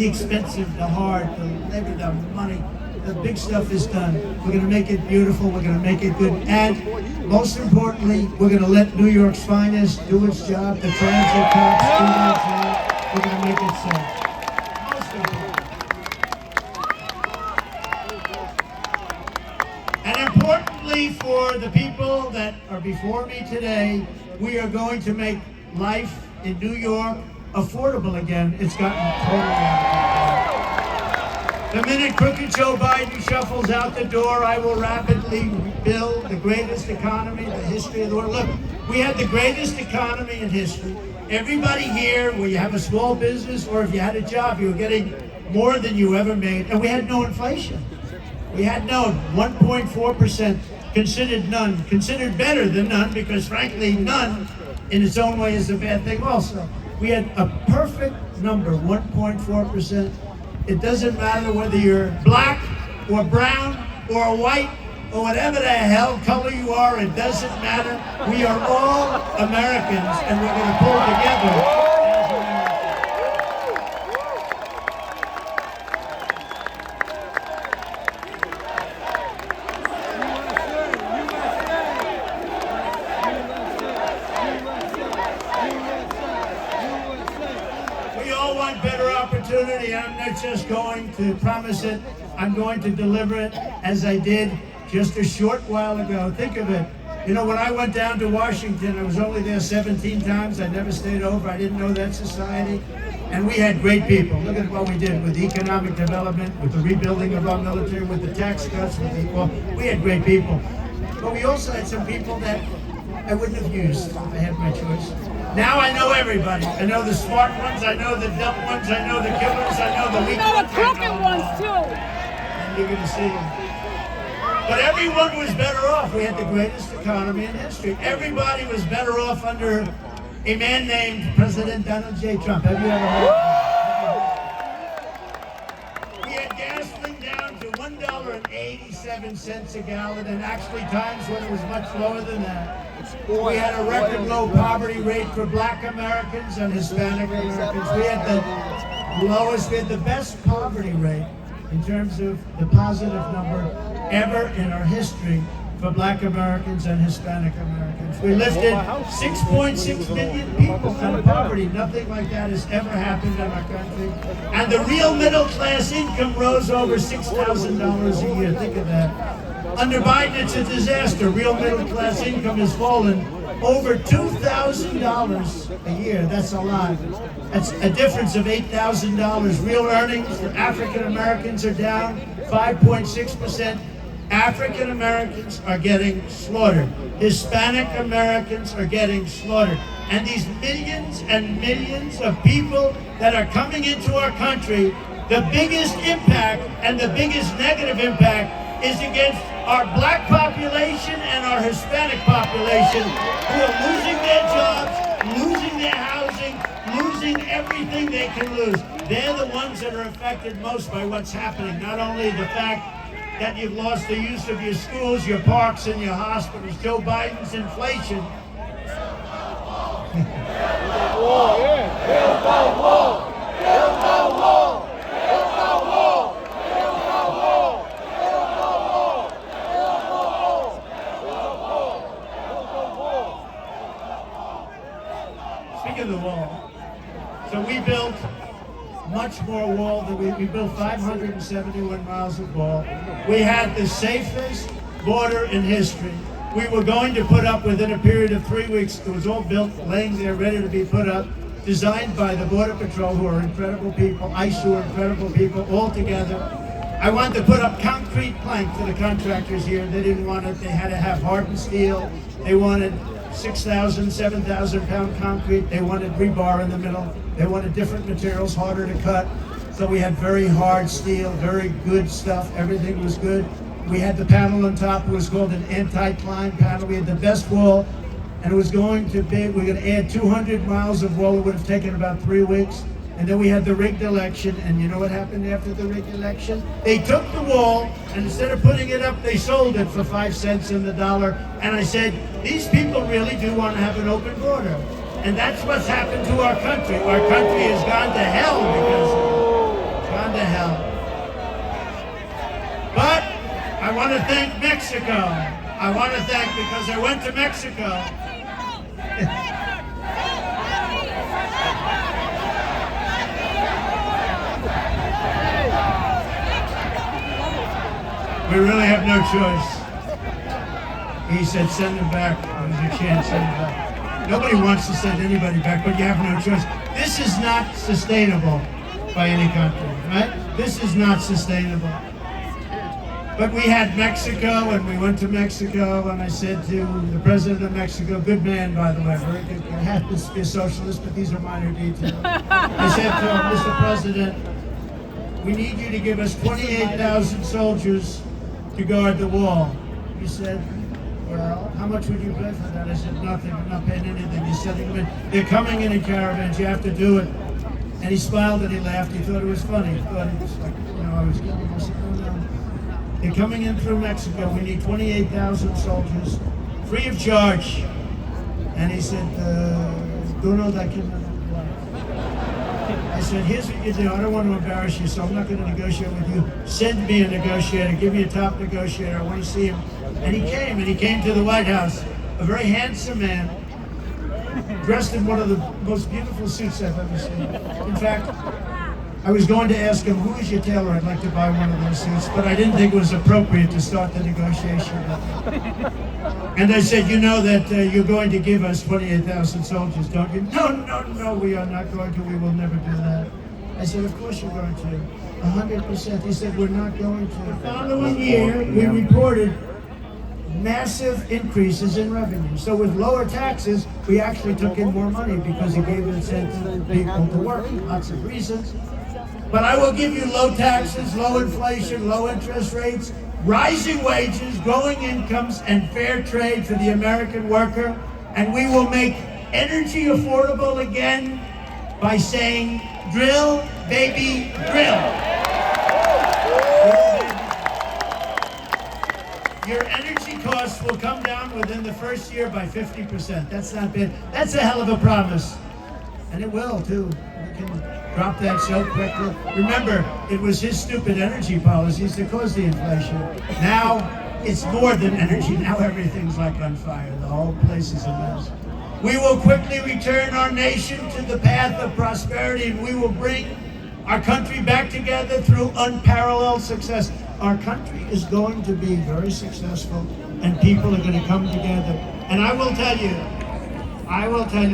expensive, the hard, the labor, the money. The big stuff is done. We're going to make it beautiful, we're going to make it good, and most importantly, we're going to let New York's finest do its job, the transit cops do their job, we're going to make it safe. Most important. And importantly for the people that are before me today, we are going to make life in New York affordable again. It's gotten totally out of control. The minute crooked Joe Biden shuffles out the door, I will rapidly build the greatest economy in the history of the world. Look, we had the greatest economy in history. Everybody here, where you have a small business or if you had a job, you were getting more than you ever made. And we had no inflation. We had no 1.4%, considered none, considered better than none, because frankly, none in its own way is a bad thing also. We had a perfect number, 1.4%. It doesn't matter whether you're black or brown or white or whatever the hell color you are, it doesn't matter. We are all Americans and we're going to pull together as Americans. We all want better opportunity. I'm not just going to promise it, I'm going to deliver it as I did just a short while ago. Think of it. You know, when I went down to Washington, I was only there 17 times. I never stayed over. I didn't know that society. And we had great people. Look at what we did with economic development, with the rebuilding of our military, with the tax cuts, with the, well, we had great people. but we also had some people that I wouldn't have used if I had my choice. Now I know everybody. I know the smart ones, I know the dumb ones, I know the killers, I know the weak You know the ones. crooked ones too. And you're gonna see them. But everyone was better off. We had the greatest economy in history. Everybody was better off under a man named President Donald J. Trump. Have you ever heard of him? We had gasoline down to $1.87 a gallon, and actually times when it was much lower than that. We had a record low poverty rate for Black Americans and Hispanic Americans. We had the lowest, we had the best poverty rate in terms of the positive number ever in our history for Black Americans and Hispanic Americans. We lifted 6.6 million people out of poverty. Nothing like that has ever happened in our country. And the real middle class income rose over $6,000 a year. Think of that. Under Biden, it's a disaster. Real middle class income has fallen over $2,000 a year. That's a lot. That's a difference of $8,000. Real earnings for African Americans are down 5.6%. African Americans are getting slaughtered. Hispanic Americans are getting slaughtered. And these millions and millions of people that are coming into our country, the biggest impact and the biggest negative impact is against our Black population and our Hispanic population, who are losing their jobs, losing their housing, losing everything they can lose. They're the ones that are affected most by what's happening. Not only the fact that you've lost the use of your schools, your parks, and your hospitals. Joe Biden's inflation. Speaking of the wall, so we built much more wall than we built 571 miles of wall. We had the safest border in history. We were going to put up within a period of 3 weeks. It was all built, laying there, ready to be put up, designed by the Border Patrol, who are incredible people, ICE, who are incredible people, all together. I wanted to put up concrete plank for the contractors here. They didn't want it. They had to have hardened steel. They wanted 6,000, 7,000 pound concrete. They wanted rebar in the middle. They wanted different materials, harder to cut. So we had very hard steel, very good stuff. Everything was good. We had the panel on top. It was called an anti-climb panel. We had the best wall, and it was going to be, we're going to add 200 miles of wall. It would have taken about 3 weeks. And then we had the rigged election, and you know what happened after the rigged election? They took the wall, and instead of putting it up, they sold it for 5 cents in the dollar. And I said, these people really do want to have an open border. And that's what's happened to our country. Our country has gone to hell because of it. It's gone to hell. But I want to thank Mexico. I want to thank, because I went to Mexico. We really have no choice. He said, send them back. You can't send them back. Nobody wants to send anybody back, but you have no choice. This is not sustainable by any country, right? This is not sustainable. But we had Mexico, and we went to Mexico, and I said to the president of Mexico, good man, by the way, very good. I have to be a socialist, but these are minor details. I said to him, Mr. President, we need you to give us 28,000 soldiers to guard the wall. He said, well, how much would you pay for that? I said, nothing, I'm not paying anything. He said, they're coming in caravans, you have to do it. And he smiled and he laughed, he thought it was funny. He thought it was like, I was kidding. I said, no. They're coming in through Mexico, we need 28,000 soldiers, free of charge. And he said, Donald, I can. I said, here's what you do. I don't want to embarrass you, so I'm not going to negotiate with you. Send me a negotiator. Give me a top negotiator. I want to see him. And he came to the White House. A very handsome man, dressed in one of the most beautiful suits I've ever seen. In fact, I was going to ask him, who is your tailor? I'd like to buy one of those suits, but I didn't think it was appropriate to start the negotiation with him. And I said, you know that you're going to give us 28,000 soldiers, don't you? No, we are not going to. We will never do that. I said, of course you're going to. 100%. He said, we're not going to. The following year, we reported massive increases in revenue. So with lower taxes, we actually took in more money because it gave incentive to people to work. Lots of reasons. But I will give you low taxes, low inflation, low interest rates, rising wages, growing incomes, and fair trade for the American worker. And we will make energy affordable again by saying, drill, baby, drill. Your energy costs will come down within the first year by 50%. That's not bad. That's a hell of a promise. And it will, too. We can drop that so quickly. Remember, it was his stupid energy policies that caused the inflation. Now, it's more than energy. Now everything's like on fire. The whole place is a mess. We will quickly return our nation to the path of prosperity, and we will bring our country back together through unparalleled success. Our country is going to be very successful, and people are going to come together. And I will tell you, a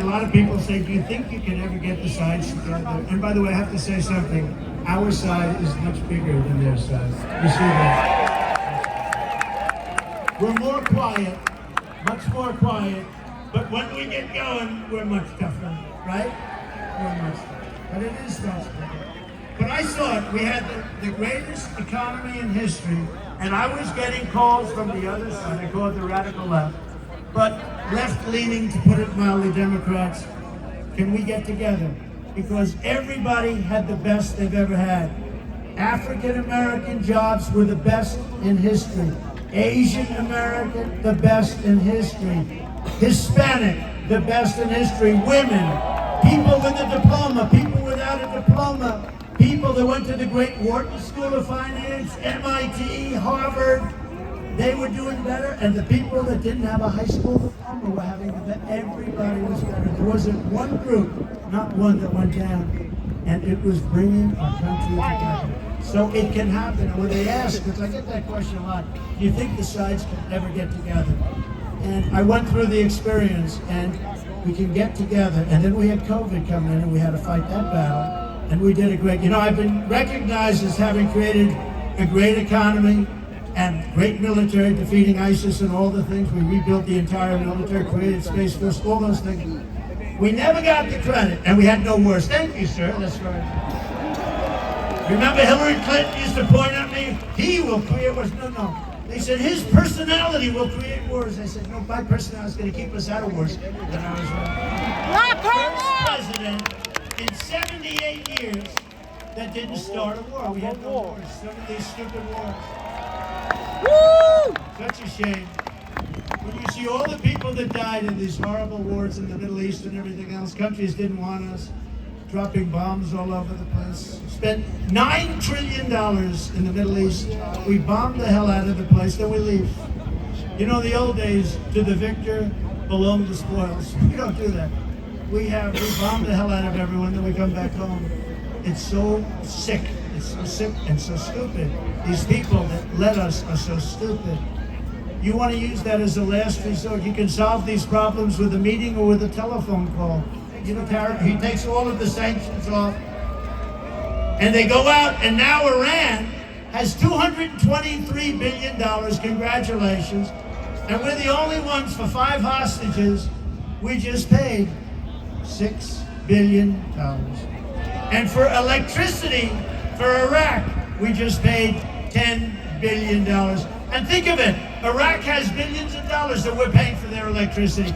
lot of people say, do you think you can ever get the sides together? And by the way, I have to say something. Our side is much bigger than their side. You see that? We're more quiet, much more quiet, but when we get going, we're much tougher, right? We're much tougher. But it is much bigger. But I thought we had the greatest economy in history, and I was getting calls from the other side. I call it the radical left, but left-leaning, to put it mildly, Democrats. Can we get together? Because everybody had the best they've ever had. African-American jobs were the best in history. Asian American, the best in history. Hispanic, the best in history. Women, people with a diploma, people without a diploma, people that went to the great Wharton School of Finance, MIT, Harvard, they were doing better, and the people that didn't have a high school diploma were having better. Everybody was better. There wasn't one group, not one, that went down, and it was bringing our country together. So it can happen. And when they ask, because I get that question a lot, do you think the sides can ever get together? And I went through the experience, and we can get together. And then we had COVID come in, and we had to fight that battle. And we did a great, I've been recognized as having created a great economy and great military, defeating ISIS and all the things. We rebuilt the entire military, created Space Force, all those things. We never got the credit, and we had no wars. Thank you, sir, that's right. Remember Hillary Clinton used to point at me, he will create wars. No. They said his personality will create wars. I said, no, my personality is going to keep us out of wars. And I was right. First president in 78 years that didn't start a war. We had no wars. Some of these stupid wars. Woo! Such a shame. When you see all the people that died in these horrible wars in the Middle East and everything else, countries didn't want us, dropping bombs all over the place. Spent $9 trillion in the Middle East. We bombed the hell out of the place, then we leave. The old days, to the victor belong the spoils. We don't do that. We bomb the hell out of everyone, then we come back home. It's so sick. It's so sick and so stupid. These people that led us are so stupid. You want to use that as a last resort. You can solve these problems with a meeting or with a telephone call. He takes all of the sanctions off. And they go out, and now Iran has $223 billion. Congratulations. And we're the only ones for 5 hostages. We just paid $6 billion. And for electricity for Iraq, we just paid $10 billion. And think of it, Iraq has billions of dollars that we're paying for their electricity.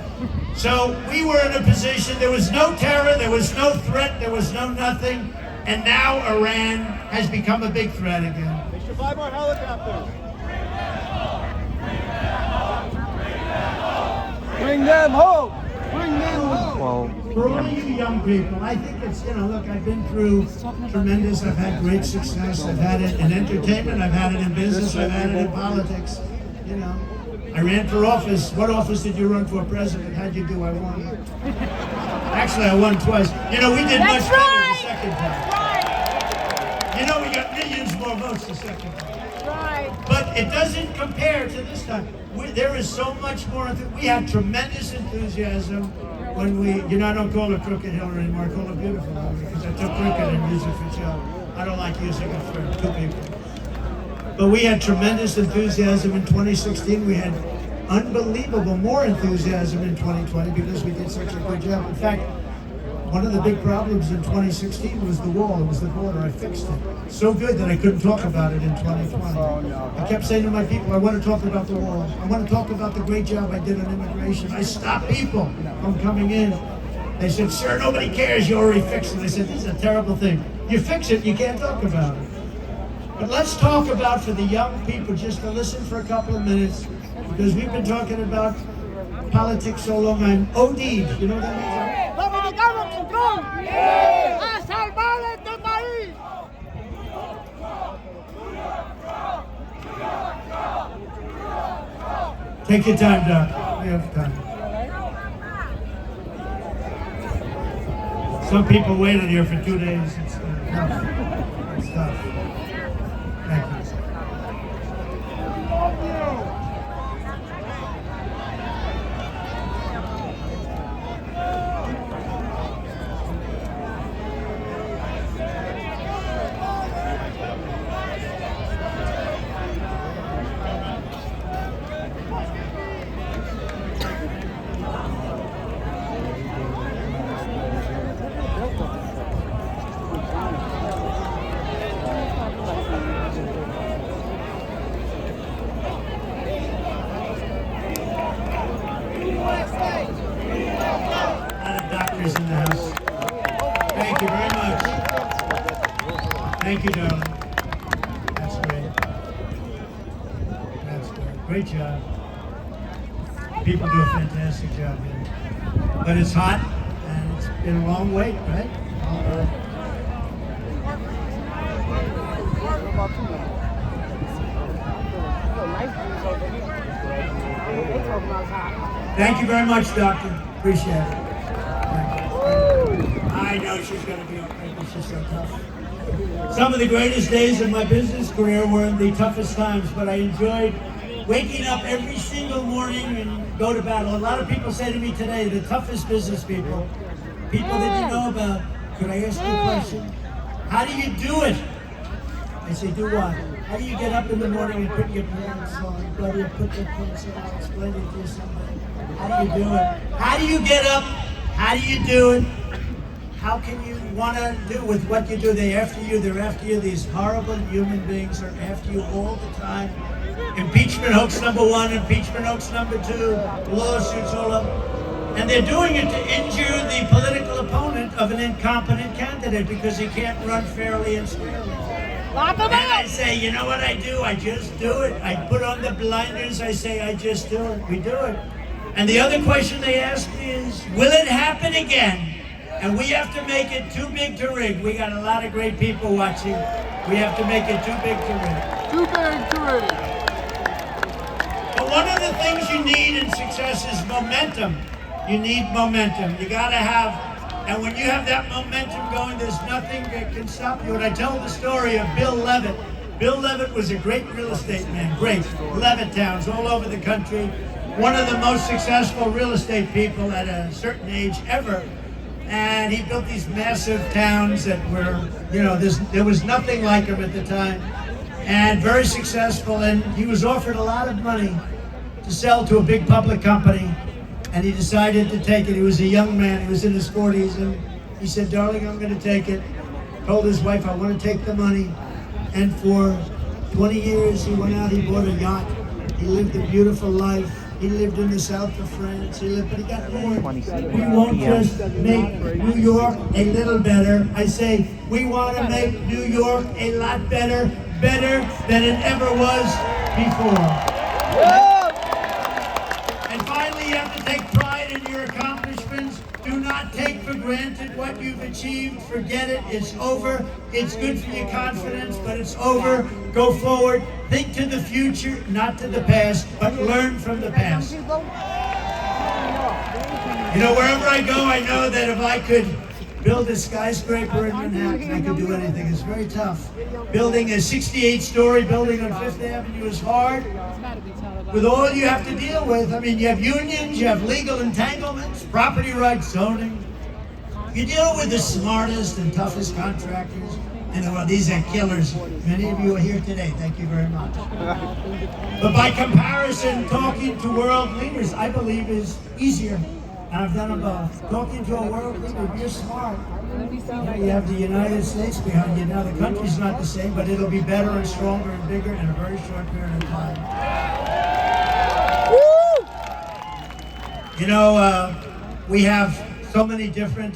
So we were in a position, there was no terror, there was no threat, there was no nothing. And now Iran has become a big threat again. They should buy more helicopters. Bring them home. Bring them home. Well, for all you young people, I think it's, look, I've been through tremendous, I've had great success, I've had it in entertainment, I've had it in business, I've had it in politics, I ran for office. What office did you run for president? How'd you do? I won. Actually, I won twice. We did much better the second time. We got millions more votes the second time. Right. But it doesn't compare to this time. There is so much more. We had tremendous enthusiasm when we, I don't call her Crooked Hillary anymore. I call her Beautiful Hillary because I took crooked and used it for show. I don't like using it for 2 people. But we had tremendous enthusiasm in 2016. We had unbelievable, more enthusiasm in 2020 because we did such a good job. In fact, one of the big problems in 2016 was the wall, it was the border. I fixed it so good that I couldn't talk about it in 2020. I kept saying to my people, I want to talk about the wall. I want to talk about the great job I did on immigration. I stopped people from coming in. They said, sir, nobody cares, you already fixed it. I said, this is a terrible thing. You fix it, you can't talk about it. But let's talk about, for the young people, just to listen for a couple of minutes, because we've been talking about politics so long, I'm OD'd. You know what that means? ¡Dominicano control! ¡A salvar este país! Take your time, Doc. We have time. Some people waited here for 2 days. It's tough. It's tough. Thank you. In the house. Thank you very much. Thank you, darling. That's great. That's great. Great job. People do a fantastic job here. But it's hot and it's been a long wait, right? Thank you very much, Doctor. Appreciate it. I know she's going to be okay, but she's so tough. Some of the greatest days of my business career were in the toughest times, but I enjoyed waking up every single morning and go to battle. A lot of people say to me today, the toughest business people that you know about, could I ask you a question? How do you do it? I say, do what? How do you get up in the morning and put your pants on, go to put your pants on, I'll explain it to you someday. How do you do it? How do you get up? How do you do it? How can you want to do with what you do? They're after you. These horrible human beings are after you all the time. Impeachment hoax number 1, impeachment hoax number 2, lawsuits all up. And they're doing it to injure the political opponent of an incompetent candidate because he can't run fairly and squarely. And I say, you know what I do? I just do it. I put on the blinders. I say, I just do it. We do it. And the other question they ask me is, will it happen again? And we have to make it too big to rig. We got a lot of great people watching. We have to make it too big to rig. Too big to rig. But one of the things you need in success is momentum. You need momentum. You gotta have, and when you have that momentum going, there's nothing that can stop you. And I tell the story of Bill Levitt. Bill Levitt was a great real estate man, great. Levitt towns all over the country. One of the most successful real estate people at a certain age ever. And he built these massive towns that were, you know, there was nothing like him at the time. And very successful, and he was offered a lot of money to sell to a big public company. And he decided to take it. He was a young man, he was in his 40s, and he said, darling, I'm gonna take it. Told his wife, I wanna take the money. And for 20 years, he went out, he bought a yacht. He lived a beautiful life. He lived in the south of France. But he got more. We won't just make New York a little better. I say, we want to make New York a lot better than it ever was before. And finally, you have to take pride in your accomplishments. Do not take for granted what you've achieved. Forget it. It's over. It's good for your confidence, but it's over. Go forward. Think to the future, not to the past, but learn from the past. You know, wherever I go, I know that if I could build a skyscraper in Manhattan, I could do anything. It's very tough. Building a 68-story building on Fifth Avenue is hard. With all you have to deal with, I mean, you have unions, you have legal entanglements, property rights, zoning. You deal with the smartest and toughest contractors. in the world. These are killers. Many of you are here today. Thank you very much. But by comparison, talking to world leaders, I believe, is easier. And I've done them both. Talking to a world leader, if you're smart, you have the United States behind you. Now, the country's not the same, but it'll be better and stronger and bigger in a very short period of time. You know, we have so many different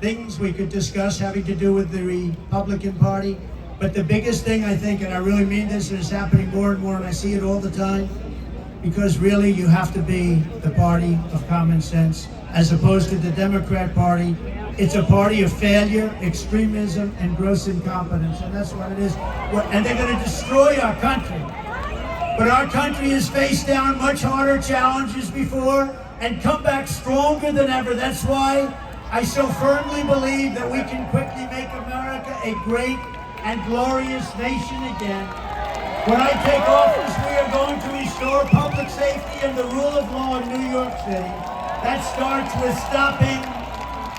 things we could discuss having to do with the Republican Party. But the biggest thing, I think, and I really mean this, and it's happening more and more, and I see it all the time, because really you have to be the party of common sense, as opposed to the Democrat Party. It's a party of failure, extremism, and gross incompetence, and that's what it is. And they're going to destroy our country. But our country has faced down much harder challenges before and come back stronger than ever. That's why I so firmly believe that we can quickly make America a great and glorious nation again. When I take office, we are going to restore public safety and the rule of law in New York City. That starts with stopping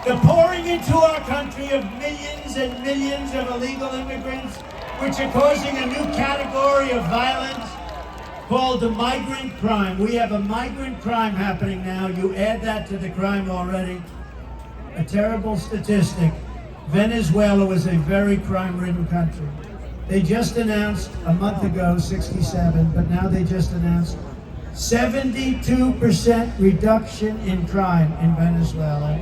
the pouring into our country of millions and millions of illegal immigrants, which are causing a new category of violence called the migrant crime. We have a migrant crime happening now. You add that to the crime already. A terrible statistic. Venezuela was a very crime-ridden country. They just announced a month ago 67, but now they just announced 72% reduction in crime in Venezuela.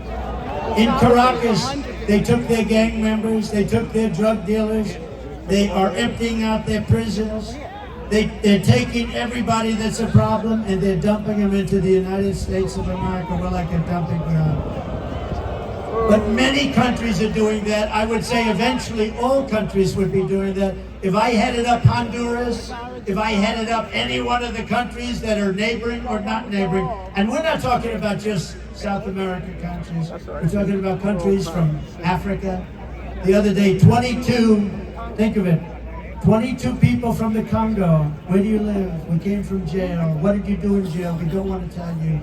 In Caracas, they took their gang members, they took their drug dealers, they are emptying out their prisons. They're taking everybody that's a problem and they're dumping them into the United States of America. We're like a dumping ground. But many countries are doing that. I would say eventually all countries would be doing that. If I headed up Honduras, if I headed up any one of the countries that are neighboring or not neighboring, and we're not talking about just South American countries, we're talking about countries from Africa. The other day, 22, think of it, 22 people from the Congo. Where do you live? We came from jail. What did you do in jail? We don't want to tell you.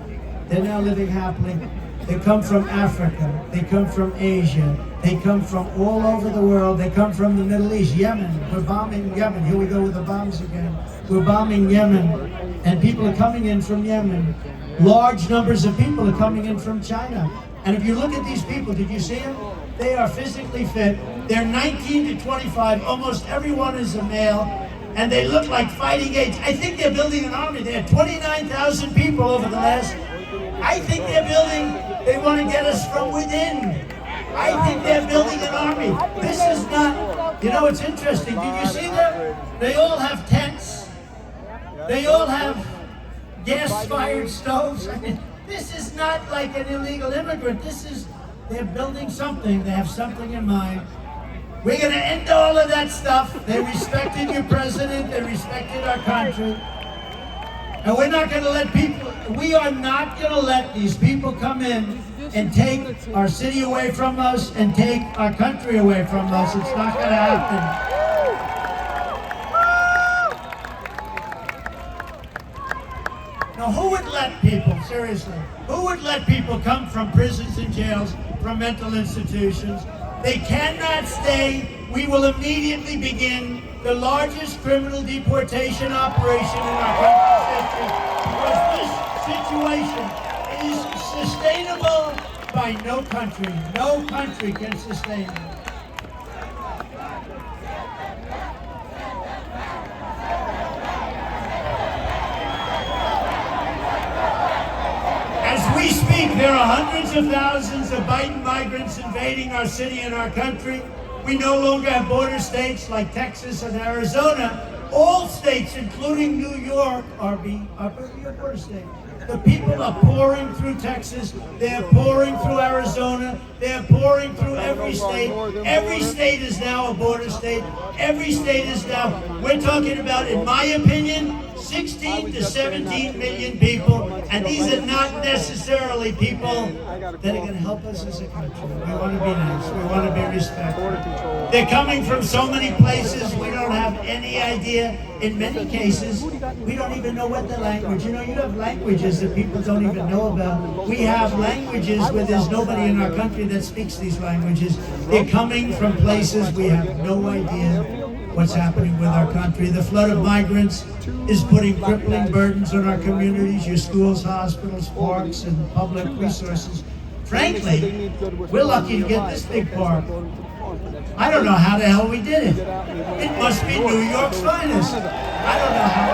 They're now living happily. They come from Africa, they come from Asia, they come from all over the world, they come from the Middle East, Yemen. We're bombing Yemen. Here we go with the bombs again. We're bombing Yemen, and people are coming in from Yemen. Large numbers of people are coming in from China. And if you look at these people, did you see them? They are physically fit. They're 19 to 25, almost everyone is a male, and they look like fighting age. I think they're building an army. They had 29,000 people over the last. I think they're building, they want to get us from within. I think they're building an army. This is not, you know, it's interesting. Did you see them? They all have tents. They all have gas-fired stoves. I mean, this is not like an illegal immigrant. This is, they're building something. They have something in mind. We're going to end all of that stuff. They respected your president. They respected our country. And we're not going to let people, we are not going to let these people come in and take our city away from us and take our country away from us. It's not going to happen. Now, who would let people, seriously, who would let people come from prisons and jails, from mental institutions? They cannot stay. We will immediately begin the largest criminal deportation operation in our country's history, because this situation is sustainable by no country. No country can sustain it. As we speak, there are hundreds of thousands of Biden migrants invading our city and our country. We no longer have border states like Texas and Arizona. All states, including New York, are border states. The people are pouring through Texas. They're pouring through Arizona. They're pouring through every state. Every state is now a border state. Every state is now, we're talking about, in my opinion, 16 to 17 million people, and these are not necessarily people that are going to help us as a country. We want to be nice. We want to be respectful. They're coming from so many places we don't have any idea. In many cases, we don't even know what the language. You know, you have languages that people don't even know about. We have languages where there's nobody in our country that speaks these languages. They're coming from places we have no idea what's happening with our country. The flood of migrants is putting crippling burdens on our communities, your schools, hospitals, parks, and public resources. Frankly, we're lucky to get this big park. I don't know how the hell we did it. It must be New York's finest. I don't know how.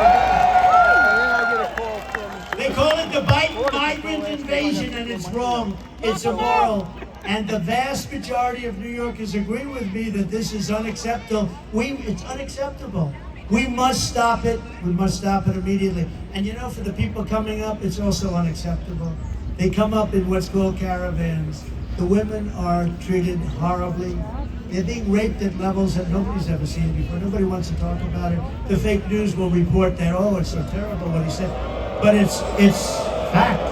They call it the migrant invasion, and it's wrong. It's immoral. And the vast majority of New Yorkers agree with me that this is unacceptable. It's unacceptable. We must stop it. We must stop it immediately. And you know, for the people coming up, it's also unacceptable. They come up in what's called caravans. The women are treated horribly. They're being raped at levels that nobody's ever seen before. Nobody wants to talk about it. The fake news will report that, oh, it's so terrible what he said. But it's fact.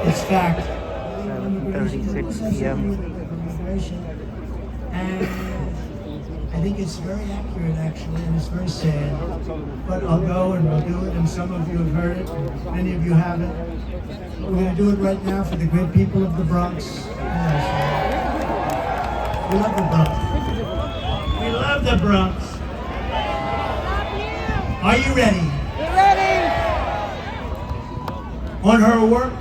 It's fact. 7:36 p.m. And I think it's very accurate, actually, and it's very sad. But I'll go and we'll do it, and some of you have heard it, many of you haven't. We're going to do it right now for the great people of the Bronx. We love the Bronx. We love the Bronx. Are you ready? We're ready. On her work,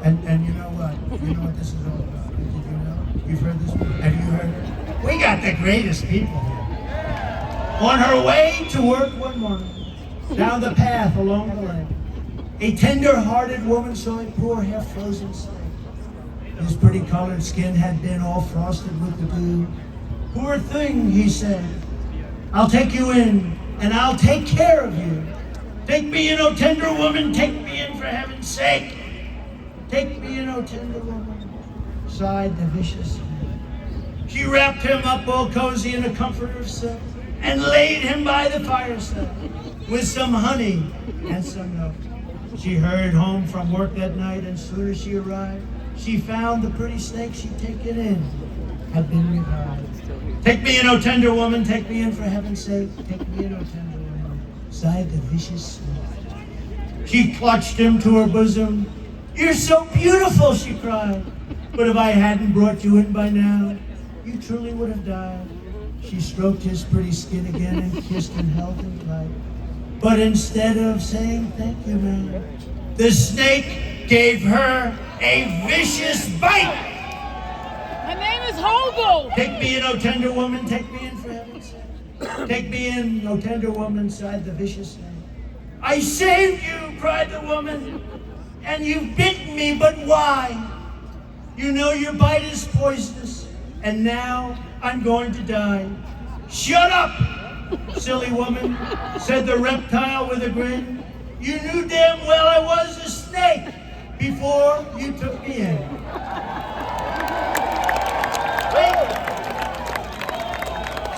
and you know what? You know what this is all about. Did you know? You've heard this? Have you heard it? We got the greatest people here. On her way to work one morning, down the path along the lane, a tender-hearted woman saw a poor half-frozen snake. His pretty colored skin had been all frosted with the dew. Poor thing, he said. I'll take you in, and I'll take care of you. Take me in, oh tender woman, take me in for heaven's sake. Take me in, oh tender woman, sighed the vicious snake. She wrapped him up all cozy in a comforter of silk and laid him by the fireside with some honey and some milk. She hurried home from work that night, and soon as she arrived, she found the pretty snake she'd taken in had been revived. Take me in, oh tender woman, take me in for heaven's sake. Take me in, oh tender woman, sighed the vicious snake. She clutched him to her bosom. You're so beautiful, she cried. But if I hadn't brought you in by now, you truly would have died. She stroked his pretty skin again and kissed and held him tight. But instead of saying thank you, ma'am, the snake gave her a vicious bite. My name is Hogle. Take me in, oh tender woman, take me in for heaven's sake. Take me in, oh tender woman, sighed the vicious snake. I saved you, cried the woman, and you've bitten me, but why? You know your bite is poisonous, and now I'm going to die. Shut up, silly woman, said the reptile with a grin. You knew damn well I was a snake before you took me in.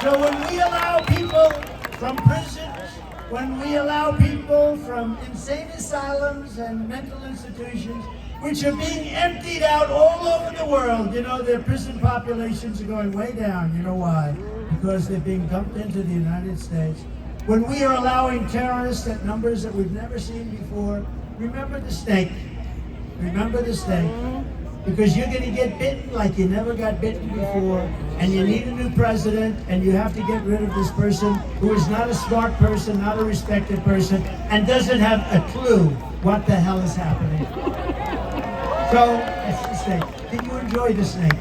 So when we allow people from prisons, when we allow people from insane asylums and mental institutions, which are being emptied out all over the world, you know, their prison populations are going way down. You know why? Because they're being dumped into the United States. When we are allowing terrorists at numbers that we've never seen before, remember the snake. Remember the snake. Because you're going to get bitten like you never got bitten before, and you need a new president, and you have to get rid of this person who is not a smart person, not a respected person, and doesn't have a clue what the hell is happening. So, that's the snake. Did you enjoy the snake?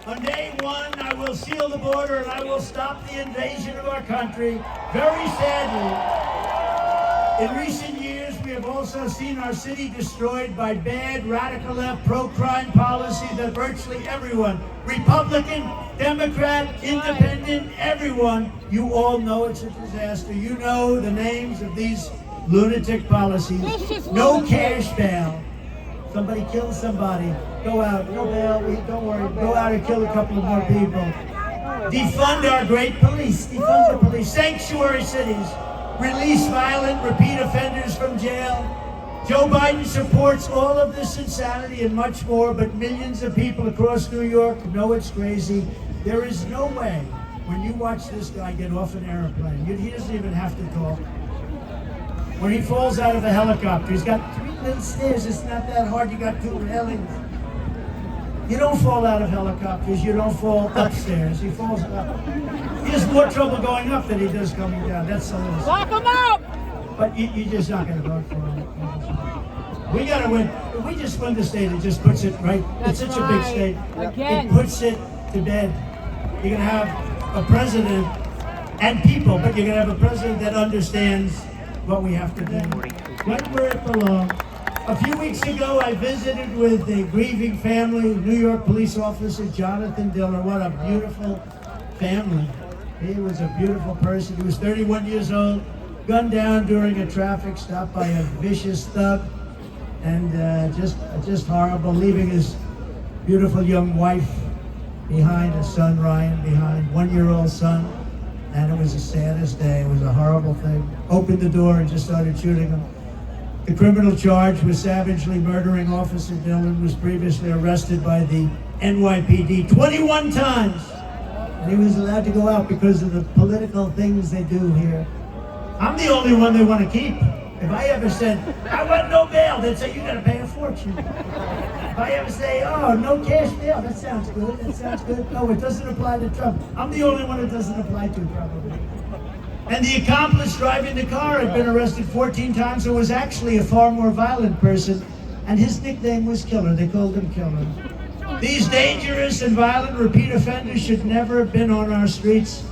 On day one, I will seal the border and I will stop the invasion of our country. Very sadly, in recent years, we have also seen our city destroyed by bad, radical left, pro-crime policy that virtually everyone, Republican, Democrat, Independent, everyone, you all know it's a disaster. You know the names of these lunatic policies. No cash bail. Somebody kills somebody, go out, no bail, don't worry, go out and kill a couple of more people. Defund our great police, defund the police, sanctuary cities, release violent repeat offenders from jail, Joe Biden supports all of this insanity and much more, but millions of people across New York know it's crazy. There is no way, when you watch this guy get off an airplane, he doesn't even have to talk. When he falls out of a helicopter, he's got 3 little stairs. It's not that hard. You got 2 railings. You don't fall out of helicopters. You don't fall upstairs. He falls up. He has more trouble going up than he does coming down. That's the little. Lock him up! But you're just not going to vote for him. We got to win. If we just win the state, it just puts it right. That's it's such a big right. state. Again. It puts it to bed. You're going to have a president and people, but you're going to have a president that understands what we have to do. Right where it belongs. A few weeks ago, I visited with a grieving family, New York police officer Jonathan Diller. What a beautiful family. He was a beautiful person. He was 31 years old, gunned down during a traffic stop by a vicious thug, and just horrible, leaving his beautiful young wife behind, his son Ryan behind, 1-year-old son, and it was the saddest day. It was a horrible thing. Opened the door and just started shooting him. The criminal charge was savagely murdering Officer Dillon, was previously arrested by the NYPD 21 times. And he was allowed to go out because of the political things they do here. I'm the only one they want to keep. If I ever said, I want no bail, they'd say, you gotta pay a fortune. If I ever say, oh, no cash bail, that sounds good, that sounds good. No, it doesn't apply to Trump. I'm the only one it doesn't apply to, probably. And the accomplice driving the car had been arrested 14 times and was actually a far more violent person. And his nickname was Killer. They called him Killer. These dangerous and violent repeat offenders should never have been on our streets.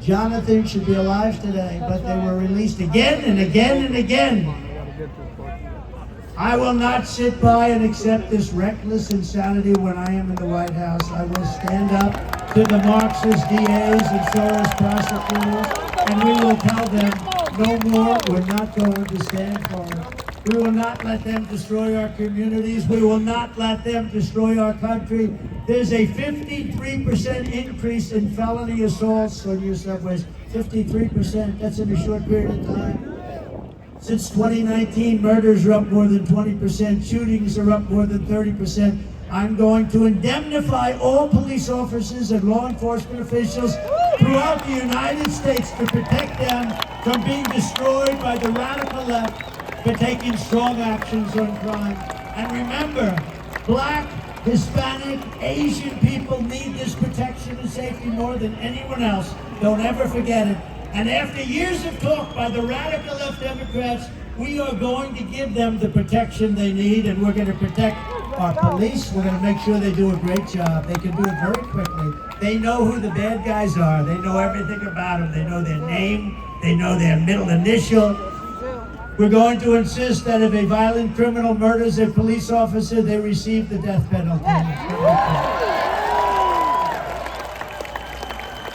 Jonathan should be alive today, but they were released again and again and again. I will not sit by and accept this reckless insanity when I am in the White House. I will stand up to the Marxist DAs and Soros prosecutors, and we will tell them, no more, we're not going to stand for it. We will not let them destroy our communities. We will not let them destroy our country. There's a 53% increase in felony assaults on your subways. 53%, that's in a short period of time. Since 2019, murders are up more than 20%, shootings are up more than 30%. I'm going to indemnify all police officers and law enforcement officials throughout the United States to protect them from being destroyed by the radical left for taking strong actions on crime. And remember, Black, Hispanic, Asian people need this protection and safety more than anyone else. Don't ever forget it. And after years of talk by the radical left Democrats, we are going to give them the protection they need, and we're going to protect our police. We're going to make sure they do a great job. They can do it very quickly. They know who the bad guys are. They know everything about them. They know their name. They know their middle initial. We're going to insist that if a violent criminal murders a police officer, they receive the death penalty.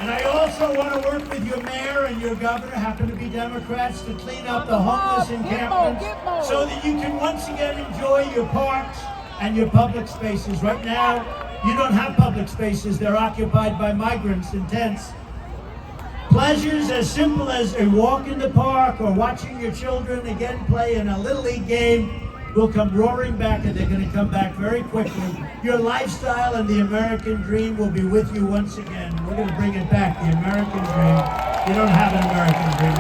And I also want to work with your mayor and your governor, happen to be Democrats, to clean up the homeless encampments so that you can once again enjoy your parks and your public spaces. Right now, you don't have public spaces. They're occupied by migrants in tents. Pleasures as simple as a walk in the park or watching your children again play in a Little League game will come roaring back, and they're going to come back very quickly. Your lifestyle and the American dream will be with you once again. We're going to bring it back, the American dream. You don't have an American dream.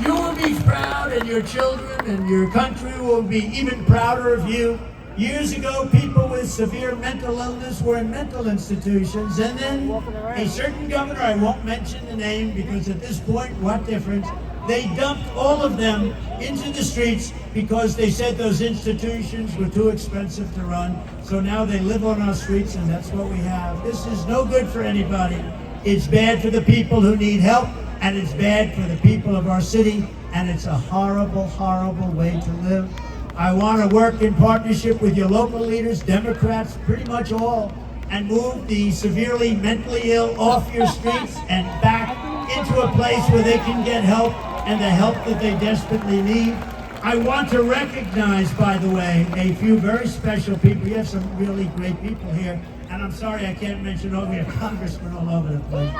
You will be proud, and your children and your country will be even prouder of you. Years ago, people with severe mental illness were in mental institutions, and then a certain governor, I won't mention the name because at this point, what difference? They dumped all of them into the streets because they said those institutions were too expensive to run. So now they live on our streets, and that's what we have. This is no good for anybody. It's bad for the people who need help, and it's bad for the people of our city, and it's a horrible, horrible way to live. I want to work in partnership with your local leaders, Democrats, pretty much all, and move the severely mentally ill off your streets and back into a place where they can get help and the help that they desperately need. I want to recognize, by the way, a few very special people. You have some really great people here, and I'm sorry I can't mention all. We have congressmen all over the place,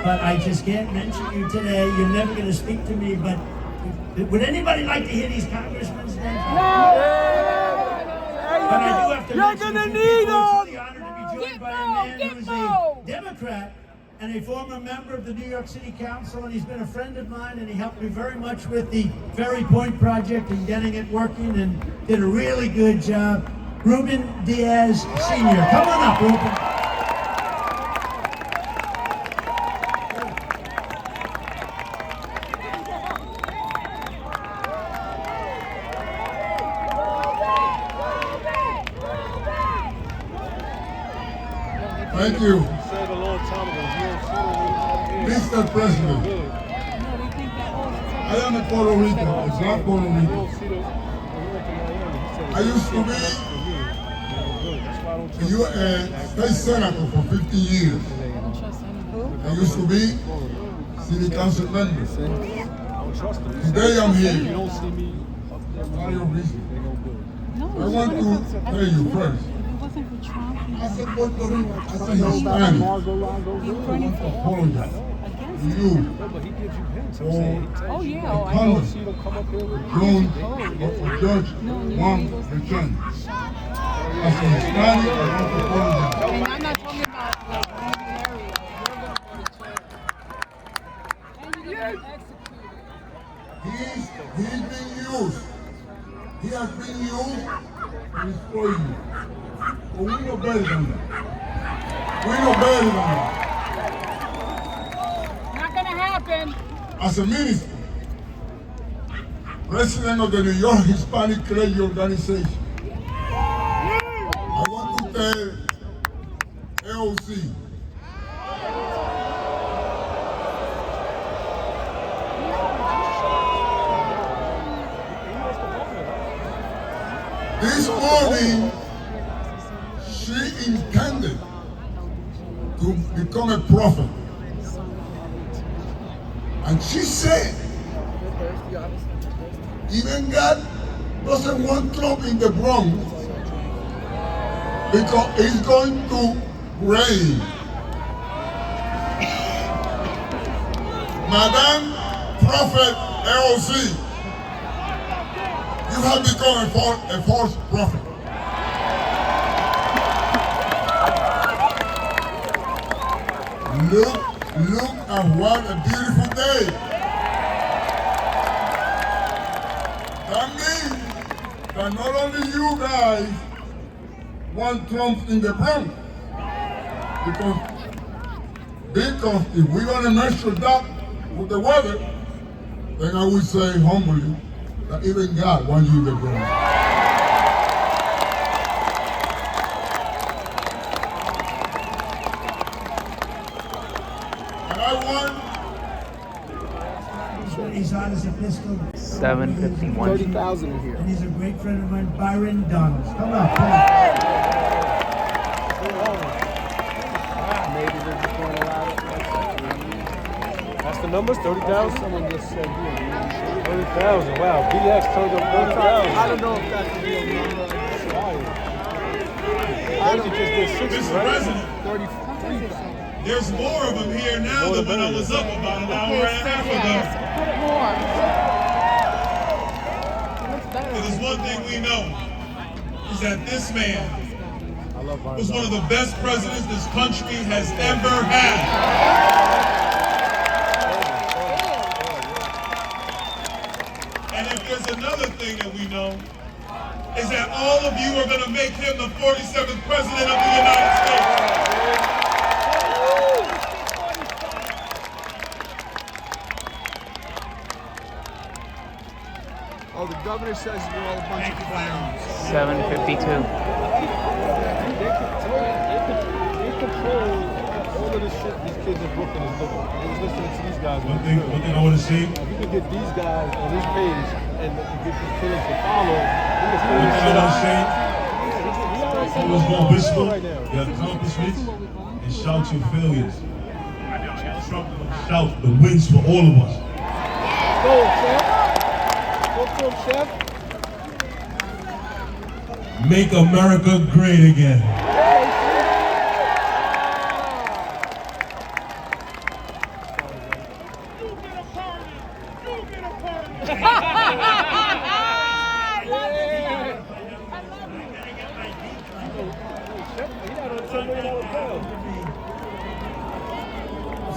but I just can't mention you today. You're never going to speak to me, but Would anybody like to hear these congressmen stand? No! But I do have to You're mention gonna it's need really them! honored to be joined by a man who's a Democrat and a former member of the New York City Council, and he's been a friend of mine, and he helped me very much with the Ferry Point project and getting it working, and did a really good job. Ruben Diaz Sr. Come on up, Ruben. Thank you. Mr. President, I am a Puerto Rican, a black Puerto Rican. I used to be a state senator for 50 years. I used to be city council member. Today I'm here. I want to tell you first. As a Puerto Rican, as a Hispanic, I want to apologize to you for Judge Juan Return. As a Hispanic, I want to apologize. And I'm not talking about He's being used. He has been used to destroy you. But we know better than that. We know better than that. not gonna happen. As a minister, president of the New York Hispanic Clergy Organization, I want to tell AOC, this morning, she intended to become a prophet. And she said, even God doesn't want Trump in the Bronx because it's going to rain. Madam Prophet LC, you have become a false prophet. Look at what a beautiful day. That means that not only you guys want Trump in the Bronx, because if we're going to measure that with the weather, then I would say humbly that even God wants you in the Bronx. He's on as Episcopal. 751. 30,000 in here. And he's a great friend of mine, Byron Donalds. Come on, come Maybe they're just going around. That's the numbers, 30,000? Someone just said here. 30,000, wow. BX turned up 30,000. I don't know if that's the real number. I just did 60, Mr. right? President, 33,000. there's more of them here now than when I was up about an hour and a half ago. It is one thing we know, is that this man was one of the best presidents this country has ever had. And if there's another thing that we know, is that all of you are going to make him the 47th president of the United States. Oh, the governor says we're all a bunch of clowns. 752. They control all of this shit these kids in Brooklyn is doing. I was listening to these guys. One thing I want to see. If we could get these guys on this page and get these kids to follow, we can One thing I want to say. Always go whisper right now. your accomplishments and shout your failures. Trump will shout the wins for all of us. Go, Chef. Go for him, Chef. Make America great again.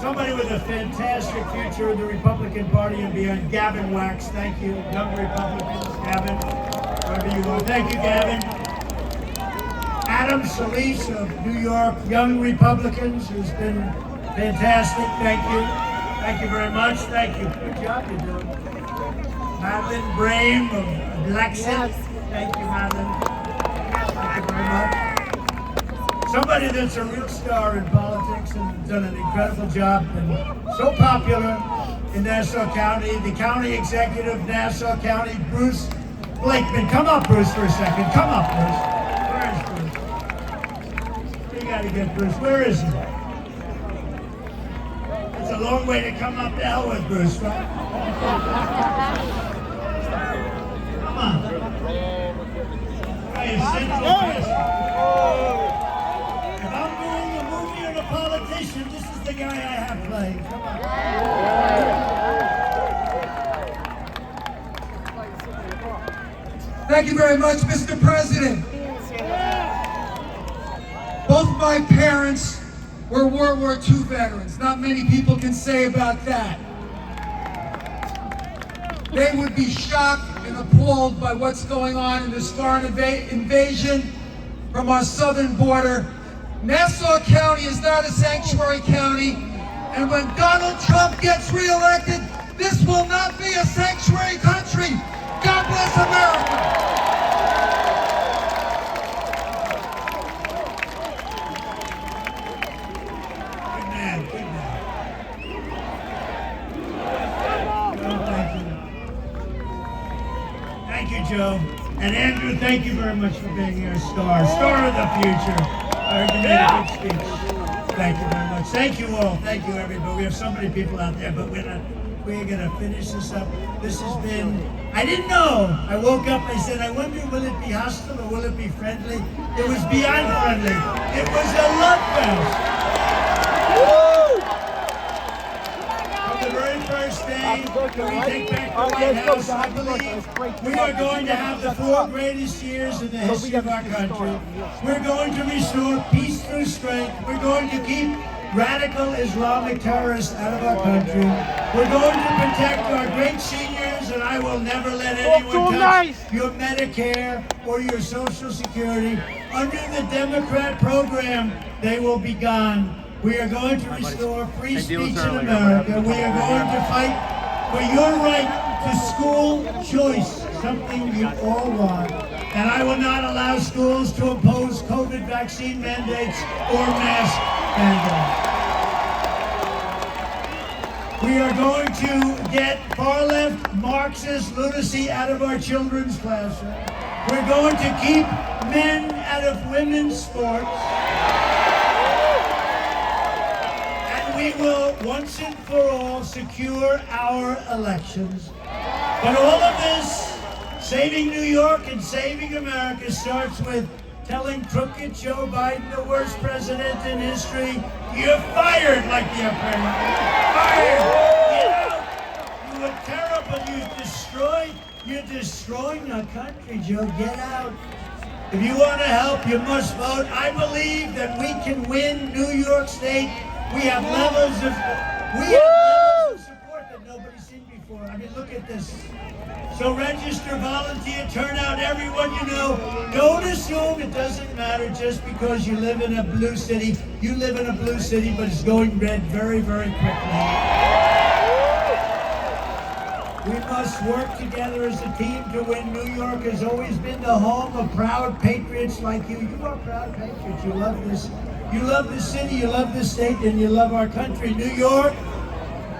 Somebody with a fantastic future in the Republican Party and beyond, Gavin Wax. Thank you, young Republicans. Gavin, wherever you are. Thank you, Gavin. Adam Solis of New York Young Republicans, who's been fantastic. Thank you. Thank you very much. Thank you. Good job you're doing. Madeline Brame of Lexington. Thank you, Madeline. Thank you very much. Somebody that's a real star in politics and done an incredible job and so popular in Nassau County. The county executive of Nassau County, Bruce Blakeman. Come up, Bruce, for a second. Come up, Bruce. Where is Bruce? You gotta get Bruce. Where is he? It's a long way to come up the hill with Bruce, right? Come on. Right, if I'm doing a movie or a politician, this is the guy I have playing. Come on. Thank you very much, Mr. President. Both my parents were World War II veterans. Not many people can say about that. They would be shocked and appalled by what's going on in this foreign invasion from our southern border. Nassau County is not a sanctuary county, and when Donald Trump gets reelected, this will not be a sanctuary country. God bless America. Good man, good man. Thank you, Joe. And Andrew, thank you very much for being our star of the future. I heard you made a good speech. Thank you very much. Thank you all. Thank you, everybody. We have so many people out there, but we're gonna finish this up. This has been, I didn't know. I woke up, I said, I wonder, will it be hostile or will it be friendly? It was beyond friendly. It was a love fest. From the very first day, when we take back the White House, I believe we are going to have the 4 greatest years in the history of our country. We're going to restore peace through strength. We're going to keep radical Islamic terrorists out of our country. We're going to protect our great seniors, and I will never let anyone touch your Medicare or your Social Security. Under the Democrat program, they will be gone. We are going to restore free speech in America. We are going to fight for your right to school choice, something you all want. And I will not allow schools to impose COVID vaccine mandates or mask mandates. We are going to get far-left Marxist lunacy out of our children's classroom. We're going to keep men out of women's sports. We will, once and for all, secure our elections. But all of this, saving New York and saving America, starts with telling crooked Joe Biden, the worst president in history, you're fired, like the Empire. Fired! Get out! You were terrible. You're destroying our country, Joe. Get out. If you want to help, you must vote. I believe that we can win New York State. We have levels of support that nobody's seen before. I mean, look at this. So register, volunteer, turn out everyone you know. Don't assume it doesn't matter just because you live in a blue city. You live in a blue city, but it's going red very, very quickly. We must work together as a team to win. New York has always been the home of proud patriots like you. You are proud patriots. You love this. You love this city, you love this state, and you love our country. New York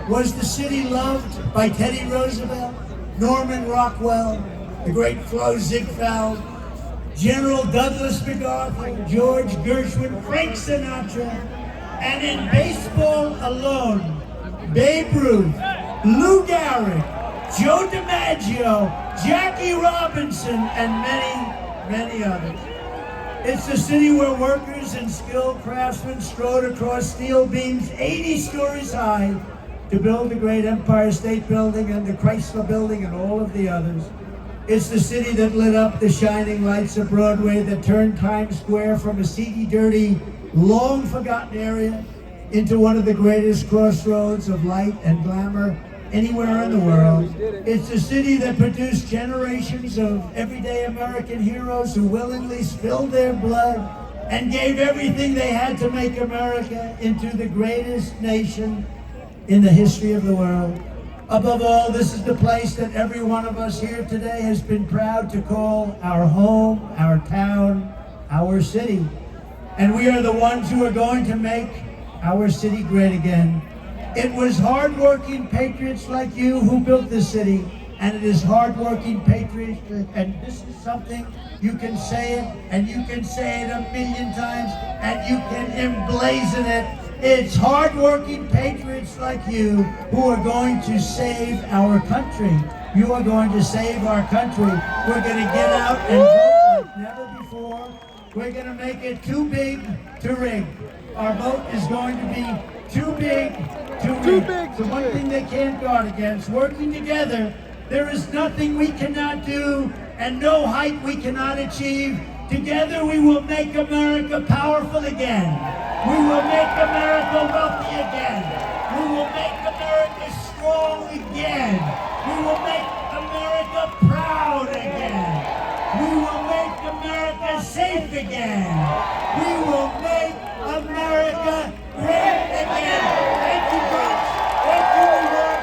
was the city loved by Teddy Roosevelt, Norman Rockwell, the great Flo Ziegfeld, General Douglas MacArthur, George Gershwin, Frank Sinatra, and in baseball alone, Babe Ruth, Lou Gehrig, Joe DiMaggio, Jackie Robinson, and many, many others. It's a city where workers and skilled craftsmen strode across steel beams 80 stories high to build the great Empire State Building and the Chrysler Building and all of the others. It's the city that lit up the shining lights of Broadway, that turned Times Square from a seedy, dirty, long-forgotten area into one of the greatest crossroads of light and glamour anywhere in the world. It's the city that produced generations of everyday American heroes who willingly spilled their blood and gave everything they had to make America into the greatest nation in the history of the world. Above all, this is the place that every one of us here today has been proud to call our home, our town, our city. And we are the ones who are going to make our city great again. It was hard-working patriots like you who built this city, and it is hard-working patriots, and this is something you can say it, and you can say it 1,000,000 times, and you can emblazon it. It's hard-working patriots like you who are going to save our country. You are going to save our country. We're going to get out and vote like never before. We're going to make it too big to rig. Our vote is going to be too big to rig. The one thing they can't guard against, working together, there is nothing we cannot do and no height we cannot achieve. Together we will make America powerful again. We will make America wealthy again. We will make America strong again. We will make America proud again. We will make America safe again. We will make America great again. Thank you, Bronx. Thank you, New York.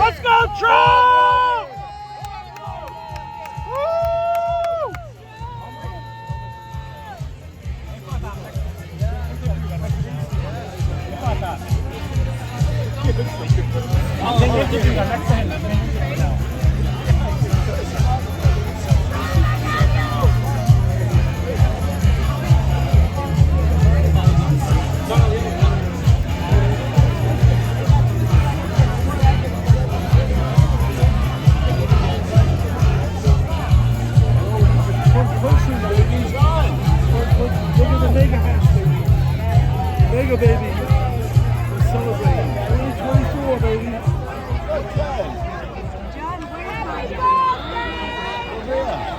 Let's go, Trump! Look at the mega hats, baby. Mega baby. We're celebrating. 2024, baby. John, where's my Yeah.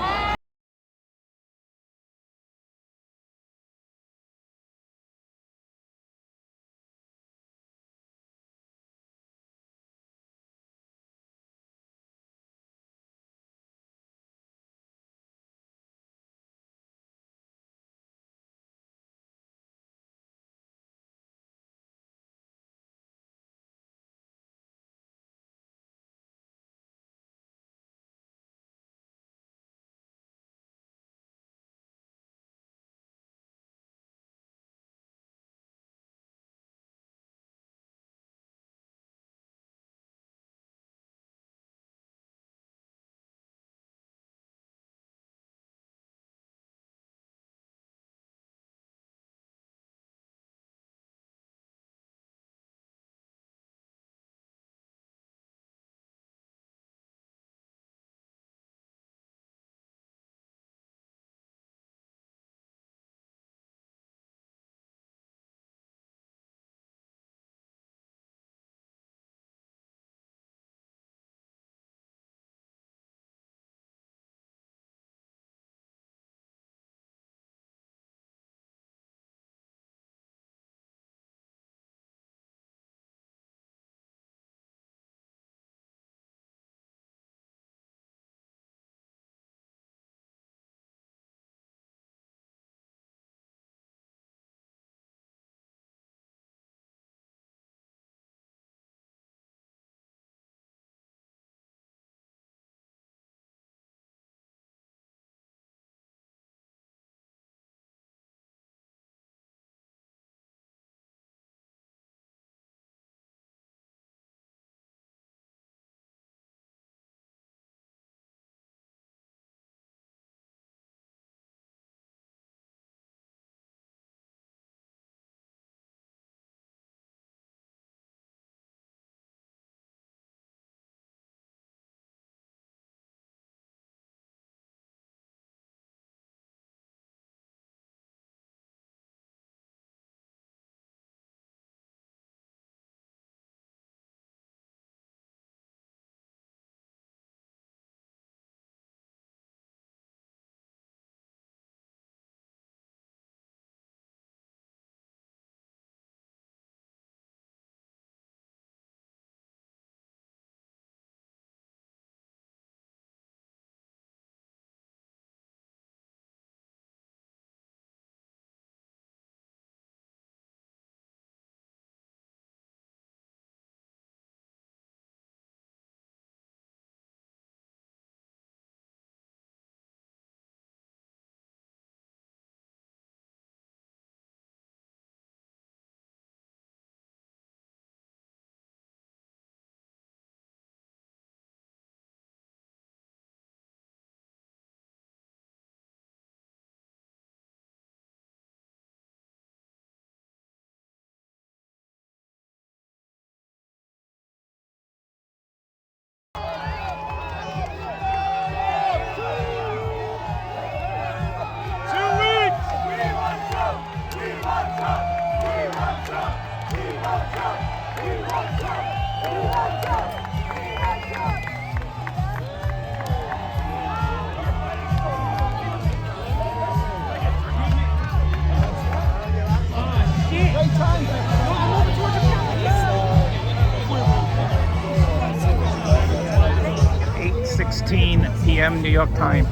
(8:16 p.m. New York time).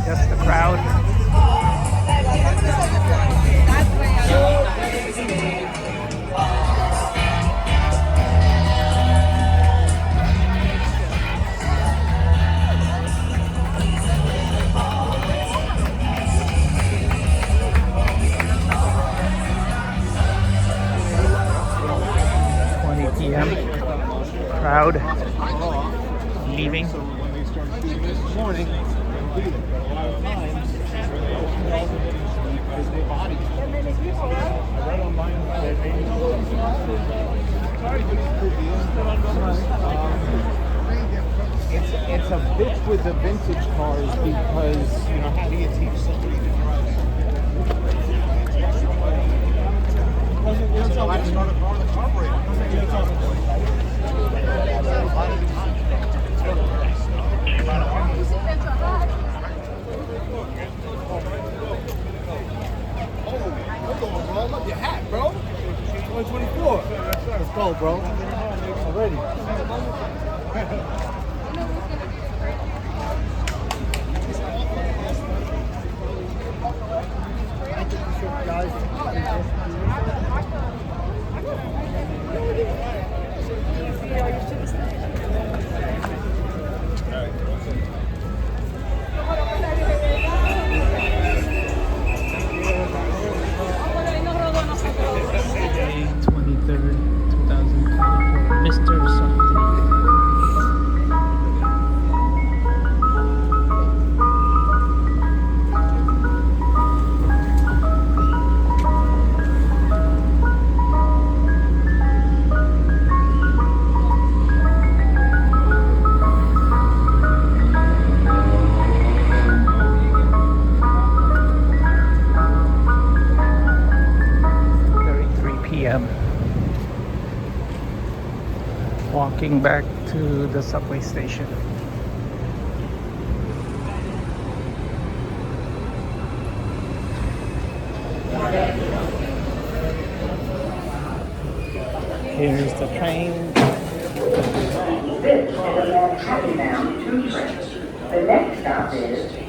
Just the crowd. p.m. Crowd leaving. So when they start shooting this morning, they'll be there. But a lot of times, because their bodies. I read online that it's a bitch with the vintage cars because, you know, how do you teach somebody to drive something? I just started blowing the carburetor. I love your hat, bro. 2024. Let's go, bro. Already. Walking back to the subway station. Here's the train. This is a Manhattan-bound 2 train. The next stop is